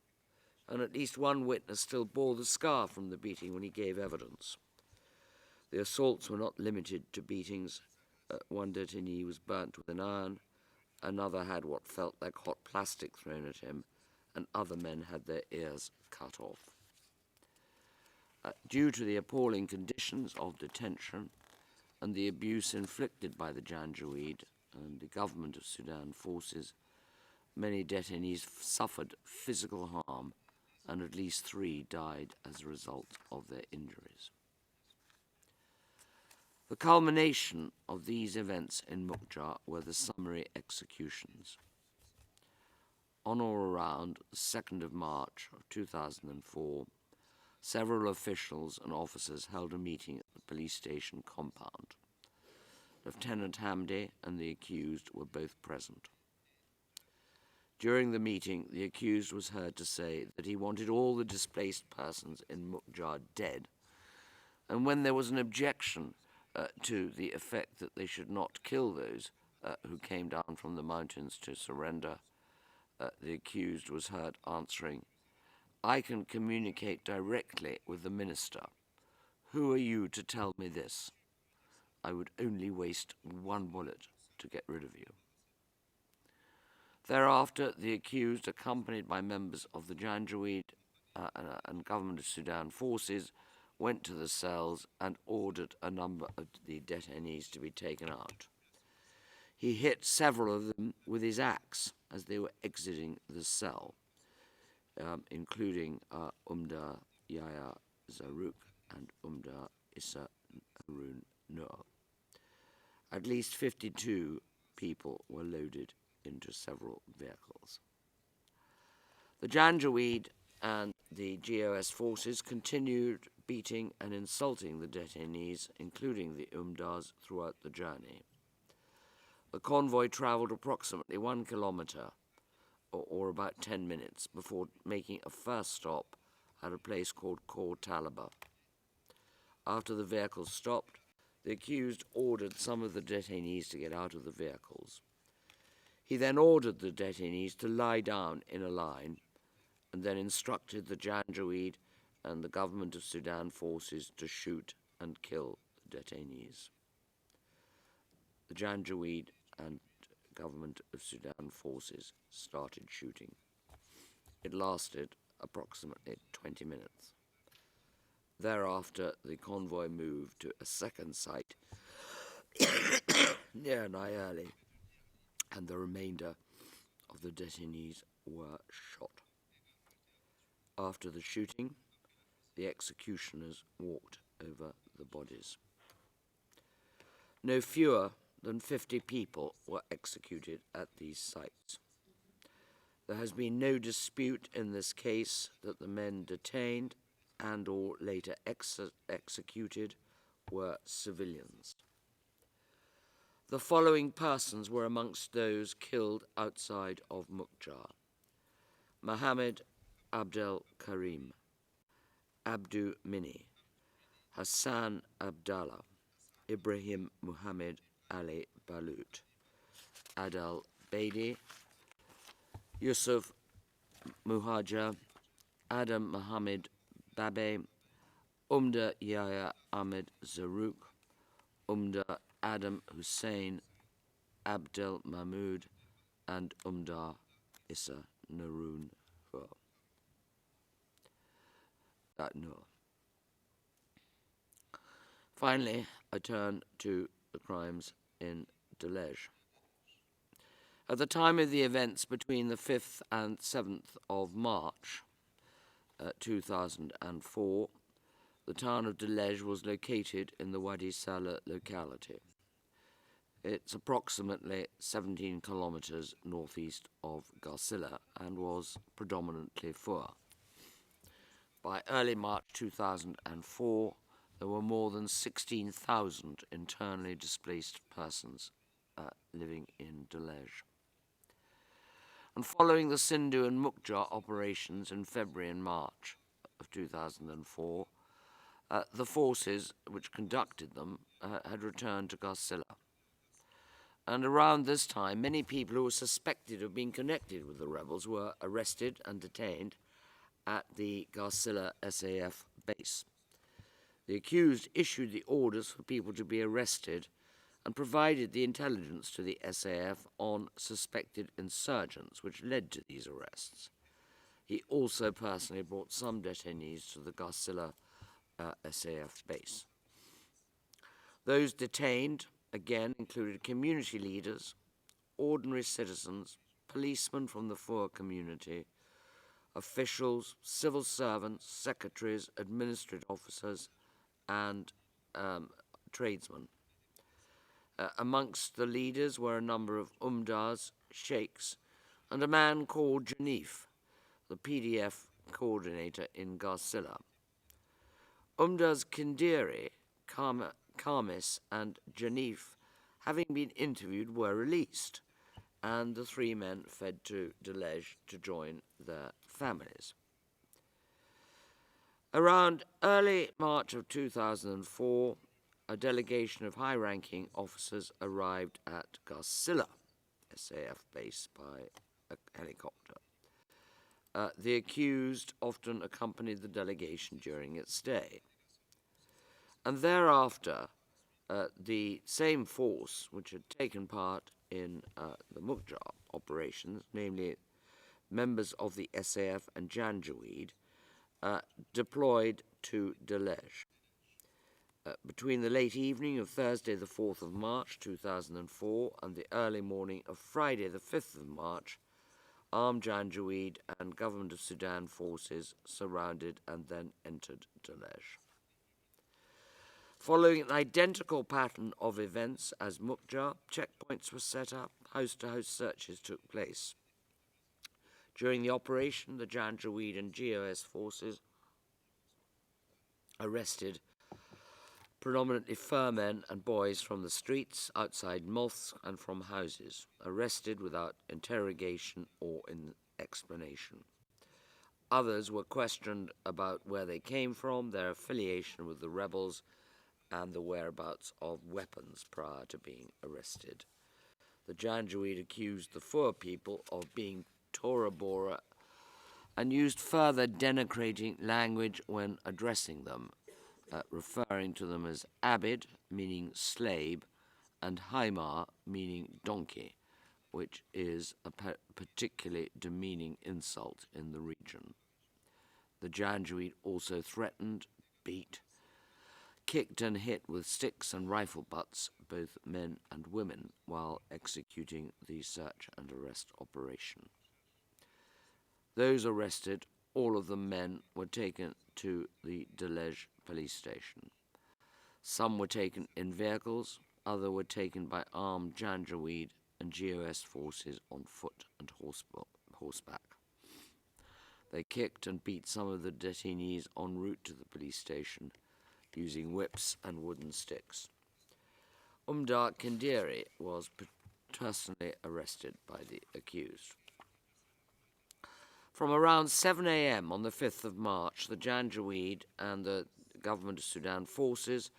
[SPEAKER 2] and at least one witness still bore the scar from the beating when he gave evidence. The assaults were not limited to beatings. One detainee was burnt with an iron, another had what felt like hot plastic thrown at him, and other men had their ears cut off. Due to the appalling conditions of detention and the abuse inflicted by the Janjaweed and the government of Sudan forces, many detainees suffered physical harm, and at least 3 died as a result of their injuries. The culmination of these events in Mukjar were the summary executions. On or around the 2nd of March of 2004, several officials and officers held a meeting at the police station compound. Lieutenant Hamdi and the accused were both present. During the meeting, the accused was heard to say that he wanted all the displaced persons in Mukjar dead, and when there was an objection to the effect that they should not kill those who came down from the mountains to surrender, the accused was heard answering, "I can communicate directly with the minister. Who are you to tell me this? I would only waste 1 bullet to get rid of you." Thereafter, the accused, accompanied by members of the Janjaweed and government of Sudan forces, went to the cells and ordered a number of the detainees to be taken out. He hit several of them with his axe as they were exiting the cell, including Umdar Yahya Zaruk and Umdar Issa Haroun Noor. At least 52 people were loaded into several vehicles. The Janjaweed and the GOS forces continued beating and insulting the detainees, including the umdars, throughout the journey. The convoy travelled approximately 1 kilometre, or about 10 minutes, before making a first stop at a place called Khor Talaba. After the vehicles stopped, the accused ordered some of the detainees to get out of the vehicles. He then ordered the detainees to lie down in a line, and then instructed the Janjaweed and the government of Sudan forces to shoot and kill the detainees. The Janjaweed and government of Sudan forces started shooting. It lasted approximately 20 minutes. Thereafter, the convoy moved to a second site near Nyerli, and the remainder of the detainees were shot. After the shooting, the executioners walked over the bodies. No fewer than 50 people were executed at these sites. There has been no dispute in this case that the men detained and or later executed were civilians. The following persons were amongst those killed outside of Mukjar: Mohammed Abdel-Karim, Abdu Mini, Hassan Abdallah, Ibrahim Muhammad Ali Balut, Adel Beidi, Yusuf Muhajir, Adam Mohammed Babe, Umda Yahya Ahmed Zarouk, Umda Adam Hussein, Abdel Mahmoud, and Umda Issa Naroon Nur. Finally, I turn to the crimes in Delege. At the time of the events between the 5th and 7th of March 2004, the town of Delege was located in the Wadi Salah locality. It's approximately 17 kilometers northeast of Garcilla and was predominantly Fur. By early March 2004, there were more than 16,000 internally displaced persons living in Delege. And following the Sindhu and Mukjar operations in February and March of 2004, the forces which conducted them had returned to Garcilla. And around this time, many people who were suspected of being connected with the rebels were arrested and detained at the Garcilla SAF base. The accused issued the orders for people to be arrested and provided the intelligence to the SAF on suspected insurgents, which led to these arrests. He also personally brought some detainees to the Garcilla SAF base. Those detained, again, included community leaders, ordinary citizens, policemen from the Fur community, officials, civil servants, secretaries, administrative officers, and tradesmen. Amongst the leaders were a number of umdars, sheikhs, and a man called Janif, the PDF coordinator in Garcilla. Umdars Kindiri, Kamis, and Janif, having been interviewed, were released, and the three men fled to Delege to join their families. Around early March of 2004, a delegation of high-ranking officers arrived at Garcilla SAF base by a helicopter. The accused often accompanied the delegation during its stay. And thereafter, the same force which had taken part in the Mukjar operations, namely members of the SAF and Janjaweed, deployed to Delege. Between the late evening of Thursday the 4th of March 2004 and the early morning of Friday the 5th of March, armed Janjaweed and Government of Sudan forces surrounded and then entered Delege. Following an identical pattern of events as Mukjar, checkpoints were set up, house-to-house searches took place. During the operation, the Janjaweed and GOS forces arrested predominantly Fur men and boys from the streets, outside mosques, and from houses, arrested without interrogation or explanation. Others were questioned about where they came from, their affiliation with the rebels, and the whereabouts of weapons prior to being arrested. The Janjaweed accused the Fur people of being Tora Bora and used further denigrating language when addressing them, referring to them as Abid, meaning slave, and Haimar, meaning donkey, which is a particularly demeaning insult in the region. The Janjaweed also threatened, beat, kicked and hit with sticks and rifle butts both men and women while executing the search and arrest operation. Those arrested, all of them men, were taken to the Delej police station. Some were taken in vehicles, others were taken by armed Janjaweed and GOS forces on foot and horseback. They kicked and beat some of the detainees en route to the police station using whips and wooden sticks. Umdar Kindiri was personally arrested by the accused. From around 7 a.m. on the 5th of March, the Janjaweed and the Government of Sudan forces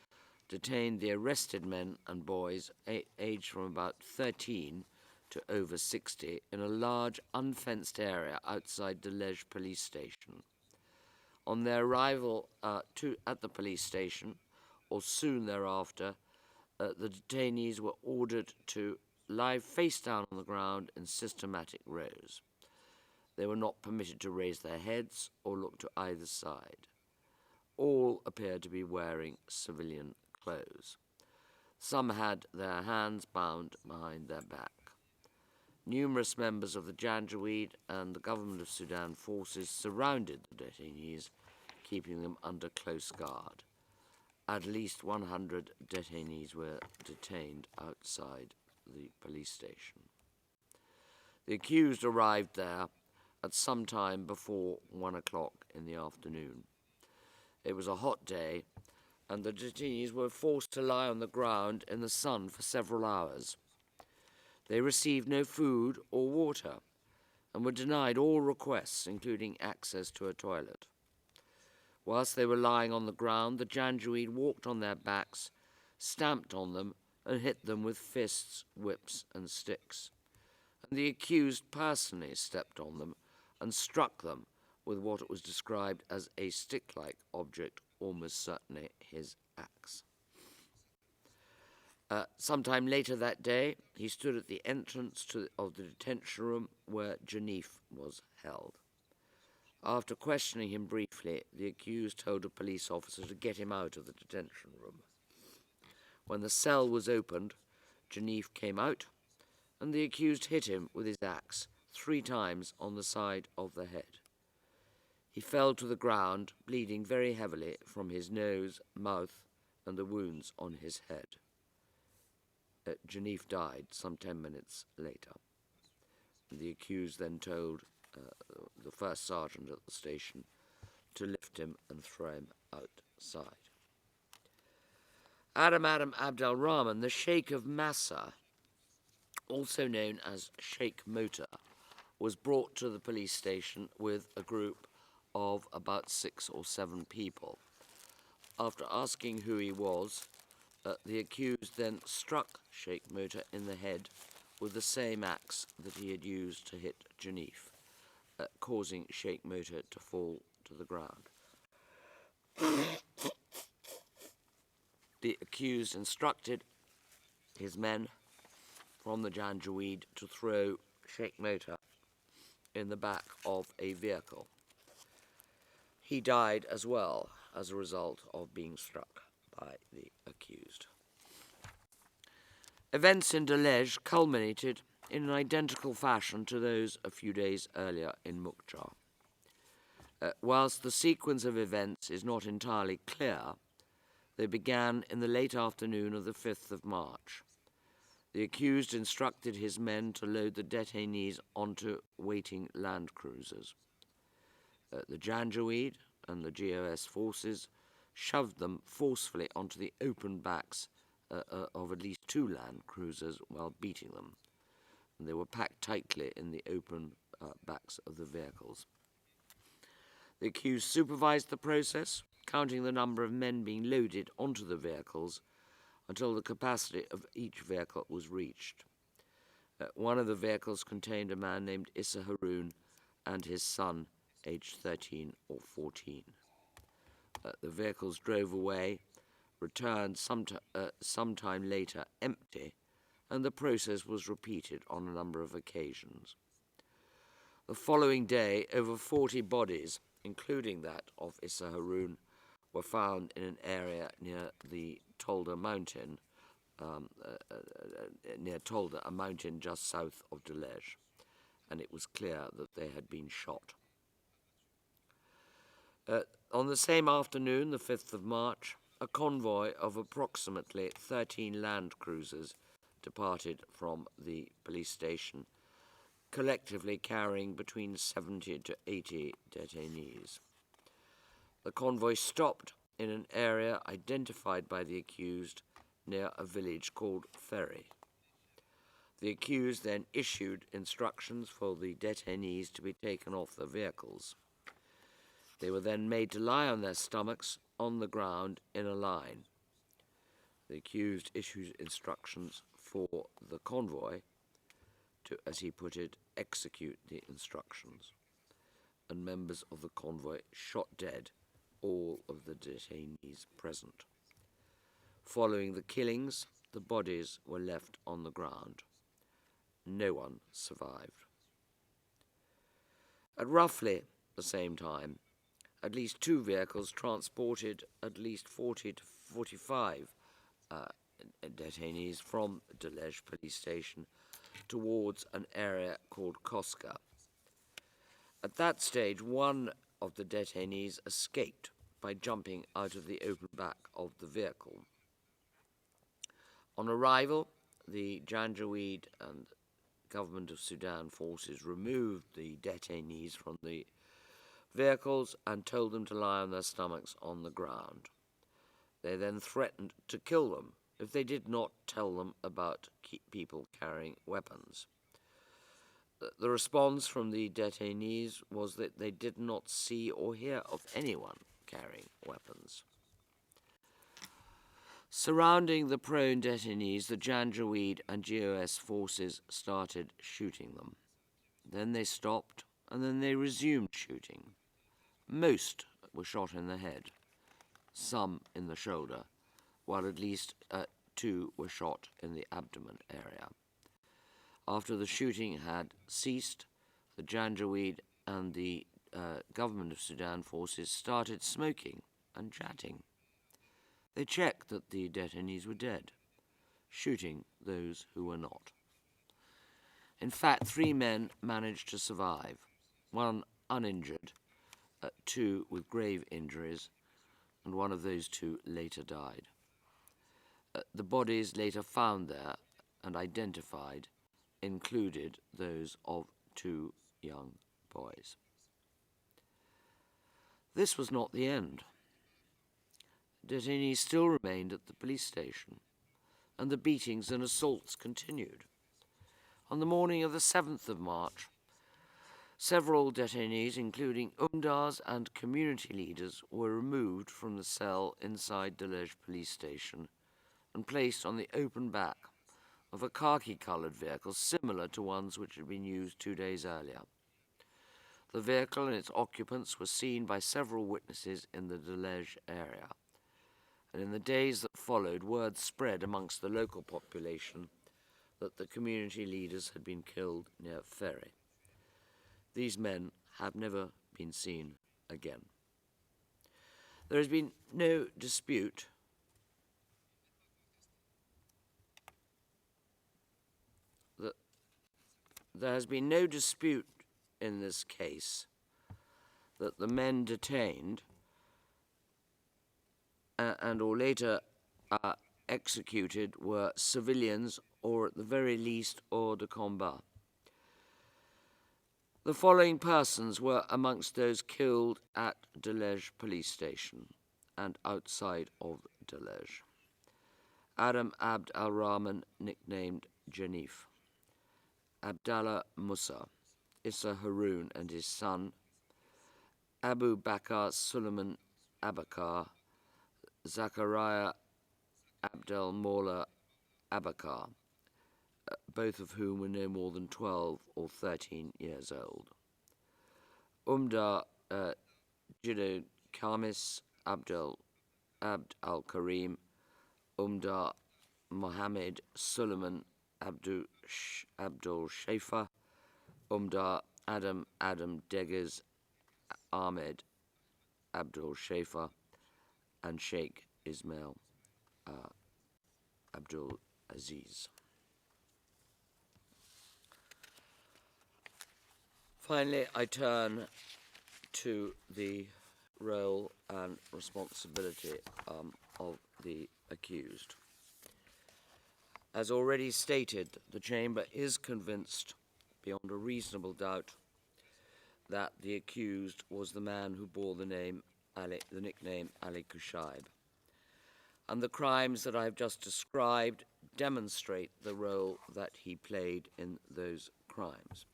[SPEAKER 2] detained the arrested men and boys aged from about 13 to over 60 in a large unfenced area outside Delej police station. On their arrival at the police station, or soon thereafter, the detainees were ordered to lie face down on the ground in systematic rows. They were not permitted to raise their heads or look to either side. All appeared to be wearing civilian clothes. Some had their hands bound behind their back. Numerous members of the Janjaweed and the Government of Sudan forces surrounded the detainees, keeping them under close guard. At least 100 detainees were detained outside the police station. The accused arrived there at some time before 1 o'clock in the afternoon. It was a hot day, and the detainees were forced to lie on the ground in the sun for several hours. They received no food or water and were denied all requests, including access to a toilet. Whilst they were lying on the ground, the Janjaweed walked on their backs, stamped on them, and hit them with fists, whips, and sticks. And the accused personally stepped on them and struck them with what was described as a stick-like object, almost certainly his axe. Sometime later that day, he stood at the entrance of the detention room where Judgement was held. After questioning him briefly, the accused told a police officer to get him out of the detention room. When the cell was opened, Judgement came out, and the accused hit him with his axe 3 times on the side of the head. He fell to the ground, bleeding very heavily from his nose, mouth, and the wounds on his head. Judgement died some 10 minutes later. The accused then told the first sergeant at the station to lift him and throw him outside. Adam Abd-Al-Rahman, the Sheikh of Massa, also known as Sheikh Mota, was brought to the police station with a group of about 6 or 7 people. After asking who he was, the accused then struck Sheikh Mota in the head with the same axe that he had used to hit Judgement, causing Sheikh Mota to fall to the ground. The accused instructed his men from the Janjaweed to throw Sheikh Mota in the back of a vehicle. He died as well as a result of being struck by the accused. Events in Delej culminated in an identical fashion to those a few days earlier in Mukjar. Whilst the sequence of events is not entirely clear, they began in the late afternoon of the 5th of March. The accused instructed his men to load the detainees onto waiting land cruisers. The Janjaweed and the GOS forces shoved them forcefully onto the open backs of at least 2 land cruisers while beating them. And they were packed tightly in the open backs of the vehicles. The accused supervised the process, counting the number of men being loaded onto the vehicles until the capacity of each vehicle was reached. One of the vehicles contained a man named Issa Haroun and his son, aged 13 or 14. The vehicles drove away, returned sometime later empty, and the process was repeated on a number of occasions. The following day, over 40 bodies, including that of Issa Haroun, were found in an area near the Tolda mountain, near Tolda, a mountain just south of Delej, and it was clear that they had been shot. On the same afternoon, the 5th of March, a convoy of approximately 13 land cruisers departed from the police station, collectively carrying between 70 to 80 detainees. The convoy stopped in an area identified by the accused near a village called Ferry. The accused then issued instructions for the detainees to be taken off their vehicles. They were then made to lie on their stomachs on the ground in a line. The accused issued instructions for the convoy to, as he put it, execute the instructions, and members of the convoy shot dead all of the detainees present. Following the killings, the bodies were left on the ground. No one survived. At roughly the same time, at least 2 vehicles transported at least 40 to 45 detainees from Delej police station towards an area called Koska. At that stage, one of the detainees escaped by jumping out of the open back of the vehicle. On arrival, the Janjaweed and Government of Sudan forces removed the detainees from the vehicles and told them to lie on their stomachs on the ground. They then threatened to kill them if they did not tell them about people carrying weapons. The response from the detainees was that they did not see or hear of anyone carrying weapons. Surrounding the prone detainees, the Janjaweed and GOS forces started shooting them. Then they stopped, and then they resumed shooting. Most were shot in the head, some in the shoulder, while at least 2 were shot in the abdomen area. After the shooting had ceased, the Janjaweed and the Government of Sudan forces started smoking and chatting. They checked that the detainees were dead, shooting those who were not. In fact, 3 men managed to survive, 1 uninjured, 2 with grave injuries, and one of those 2 later died. The bodies later found there and identified included those of 2 young boys. This was not the end. Detainees still remained at the police station, and the beatings and assaults continued. On the morning of the 7th of March, several detainees, including umdars and community leaders, were removed from the cell inside Delej police station and placed on the open back of a khaki-coloured vehicle similar to ones which had been used 2 days earlier. The vehicle and its occupants were seen by several witnesses in the Delej area, and in the days that followed, word spread amongst the local population that the community leaders had been killed near Ferry. These men have never been seen again. There has been no dispute in this case that the men detained and or later executed were civilians or at the very least hors de combat. The following persons were amongst those killed at Delej police station and outside of Delej. Adam Abd-Al-Rahman, nicknamed Janif. Abdallah Musa, Issa Haroun and his son, Abu Bakr Suleiman Abakar, Zachariah Abdel Mawla Abakar, both of whom were no more than 12 or 13 years old. Umdar Jido Khamis Abd al-Karim, Umdar Mohammed Suleiman Abdul Shafer, Umdar Adam Degez, Ahmed Abdul Shafer, and Sheikh Ismail Abdul Aziz. Finally, I turn to the role and responsibility of the accused. As already stated, the Chamber is convinced beyond a reasonable doubt that the accused was the man who bore the nickname Ali Kushaib. And the crimes that I have just described demonstrate the role that he played in those crimes.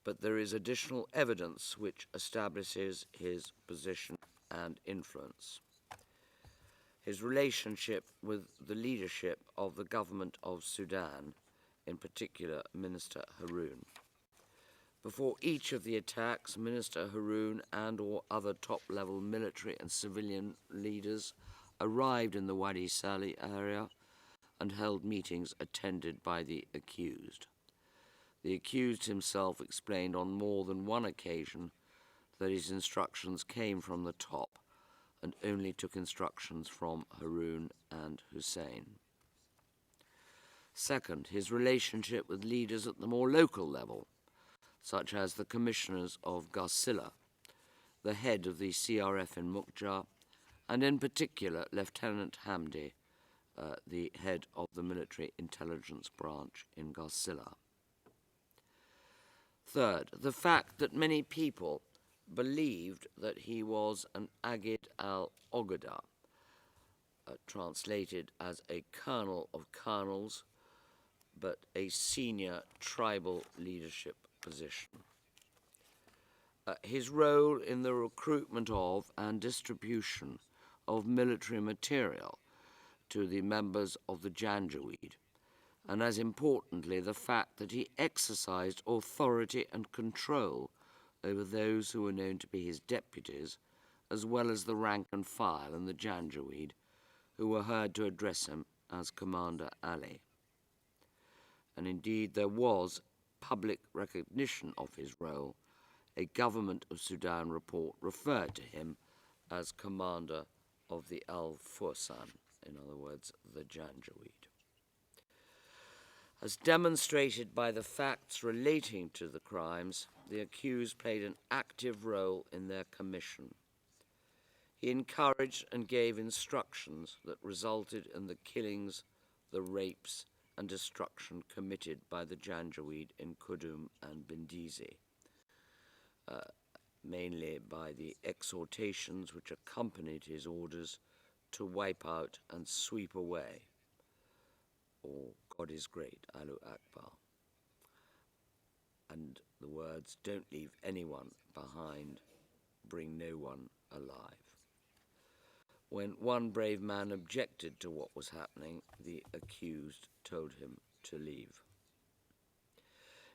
[SPEAKER 2] But there is additional evidence which establishes his position and influence. His relationship with the leadership of the government of Sudan, in particular Minister Haroun. Before each of the attacks, Minister Haroun and or other top-level military and civilian leaders arrived in the Wadi Saleh area and held meetings attended by the accused. The accused himself explained on more than one occasion that his instructions came from the top and only took instructions from Haroun and Hussein. Second, his relationship with leaders at the more local level, such as the commissioners of Garcilla, the head of the CRF in Mukja, and in particular Lieutenant Hamdi, the head of the military intelligence branch in Garcilla. Third, the fact that many people believed that he was an Agid al-Oghda, translated as a colonel of colonels, but a senior tribal leadership position. His role in the recruitment of and distribution of military material to the members of the Janjaweed, and as importantly, the fact that he exercised authority and control over those who were known to be his deputies, as well as the rank and file in the Janjaweed, who were heard to address him as Commander Ali. And indeed, there was public recognition of his role. A Government of Sudan report referred to him as Commander of the Al-Fursan, in other words, the Janjaweed. As demonstrated by the facts relating to the crimes, the accused played an active role in their commission. He encouraged and gave instructions that resulted in the killings, the rapes, and destruction committed by the Janjaweed in Kudum and Bindizi, mainly by the exhortations which accompanied his orders to wipe out and sweep away, or God is great, Allahu Akbar, and the words, don't leave anyone behind, bring no one alive. When one brave man objected to what was happening, the accused told him to leave.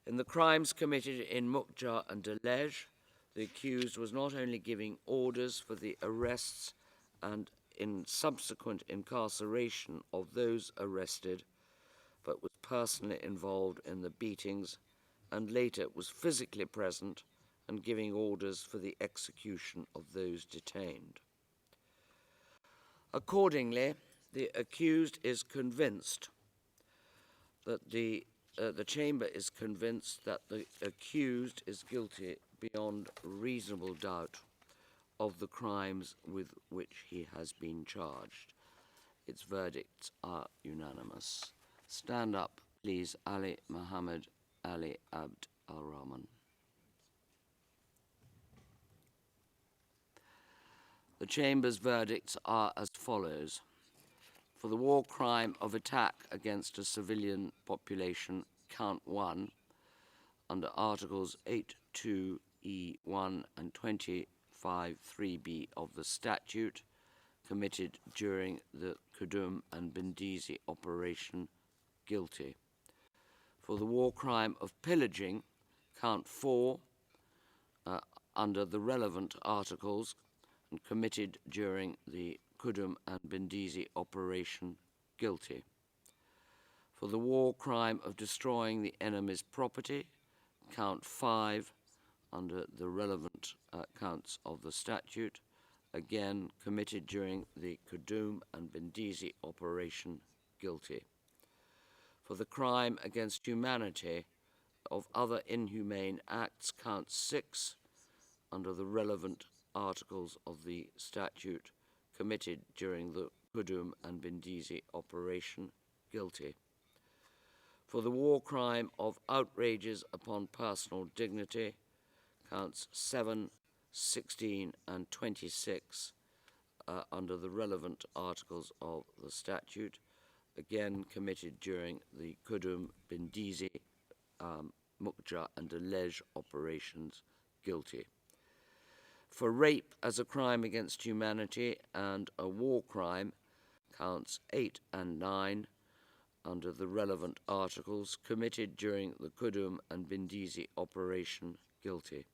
[SPEAKER 2] In the crimes committed in Mukja and Delej, the accused was not only giving orders for the arrests and in subsequent incarceration of those arrested, but was personally involved in the beatings and later was physically present and giving orders for the execution of those detained. Accordingly, the accused is convinced that the Chamber is convinced that the accused is guilty beyond reasonable doubt of the crimes with which he has been charged. Its verdicts are unanimous. Stand up, please, Ali Muhammad Ali Abd-Al-Rahman. The Chamber's verdicts are as follows. For the war crime of attack against a civilian population, count 1, under Articles 82E1 and 25(3)b of the statute, committed during the Kudum and Bindizi operation, guilty. For the war crime of pillaging, count 4, under the relevant articles, and committed during the Kudum and Bindizi operation, guilty. For the war crime of destroying the enemy's property, count 5 under the relevant counts of the statute, again committed during the Kudum and Bendisi operation, guilty. For the crime against humanity of other inhumane acts, count 6 under the relevant articles of the statute, committed during the Kudum and Bendisi operation, guilty. For the war crime of outrages upon personal dignity, counts 7, 16 and 26 under the relevant articles of the statute, again committed during the Kudum, Bendisi, Mukja and Delej operations, guilty. For rape as a crime against humanity and a war crime, counts 8 and 9 under the relevant articles, committed during the Kudum and Bendisi operation, guilty.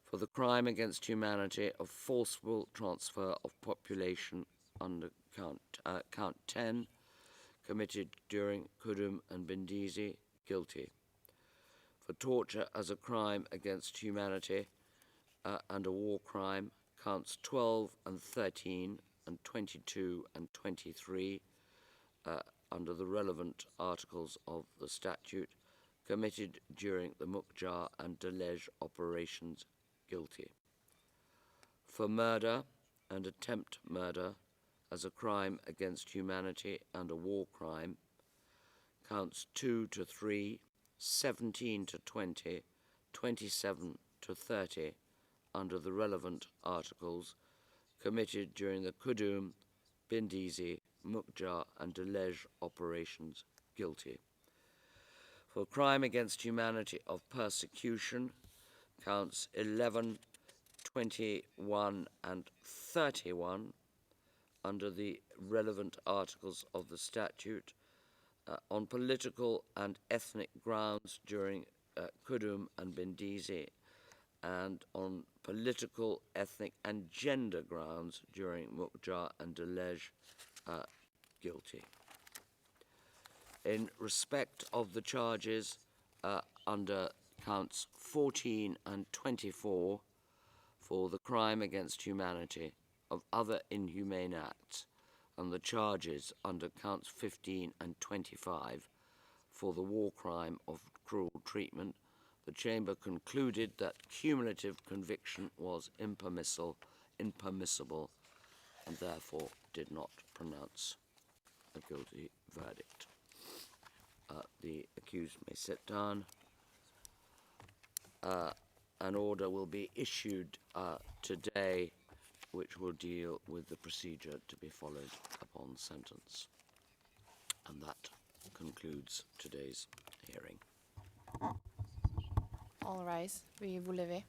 [SPEAKER 2] For the crime against humanity of forcible transfer of population under count 10, committed during Kudum and Bendisi, guilty. For torture as a crime against humanity and a war crime, counts 12 and 13 and 22 and 23 under the relevant articles of the statute, committed during the Mukja and Delej operations, guilty. For murder and attempt murder as a crime against humanity and a war crime, counts 2 to 3, 17 to 20, 27 to 30 under the relevant articles, committed during the Kudum, Bendisi, Mukja and Delej operations, guilty. For crime against humanity of persecution, counts 11, 21 and 31 under the relevant articles of the statute on political and ethnic grounds during Kudum and Bendisi, and on political, ethnic and gender grounds during Mukja and Delej, guilty. In respect of the charges under counts 14 and 24 for the crime against humanity of other inhumane acts, and the charges under counts 15 and 25 for the war crime of cruel treatment, the Chamber concluded that cumulative conviction was impermissible and therefore did not pronounce a guilty verdict. The accused may sit down. An order will be issued today which will deal with the procedure to be followed upon sentence. And that concludes today's hearing.
[SPEAKER 1] All rise. Veuillez vous lever.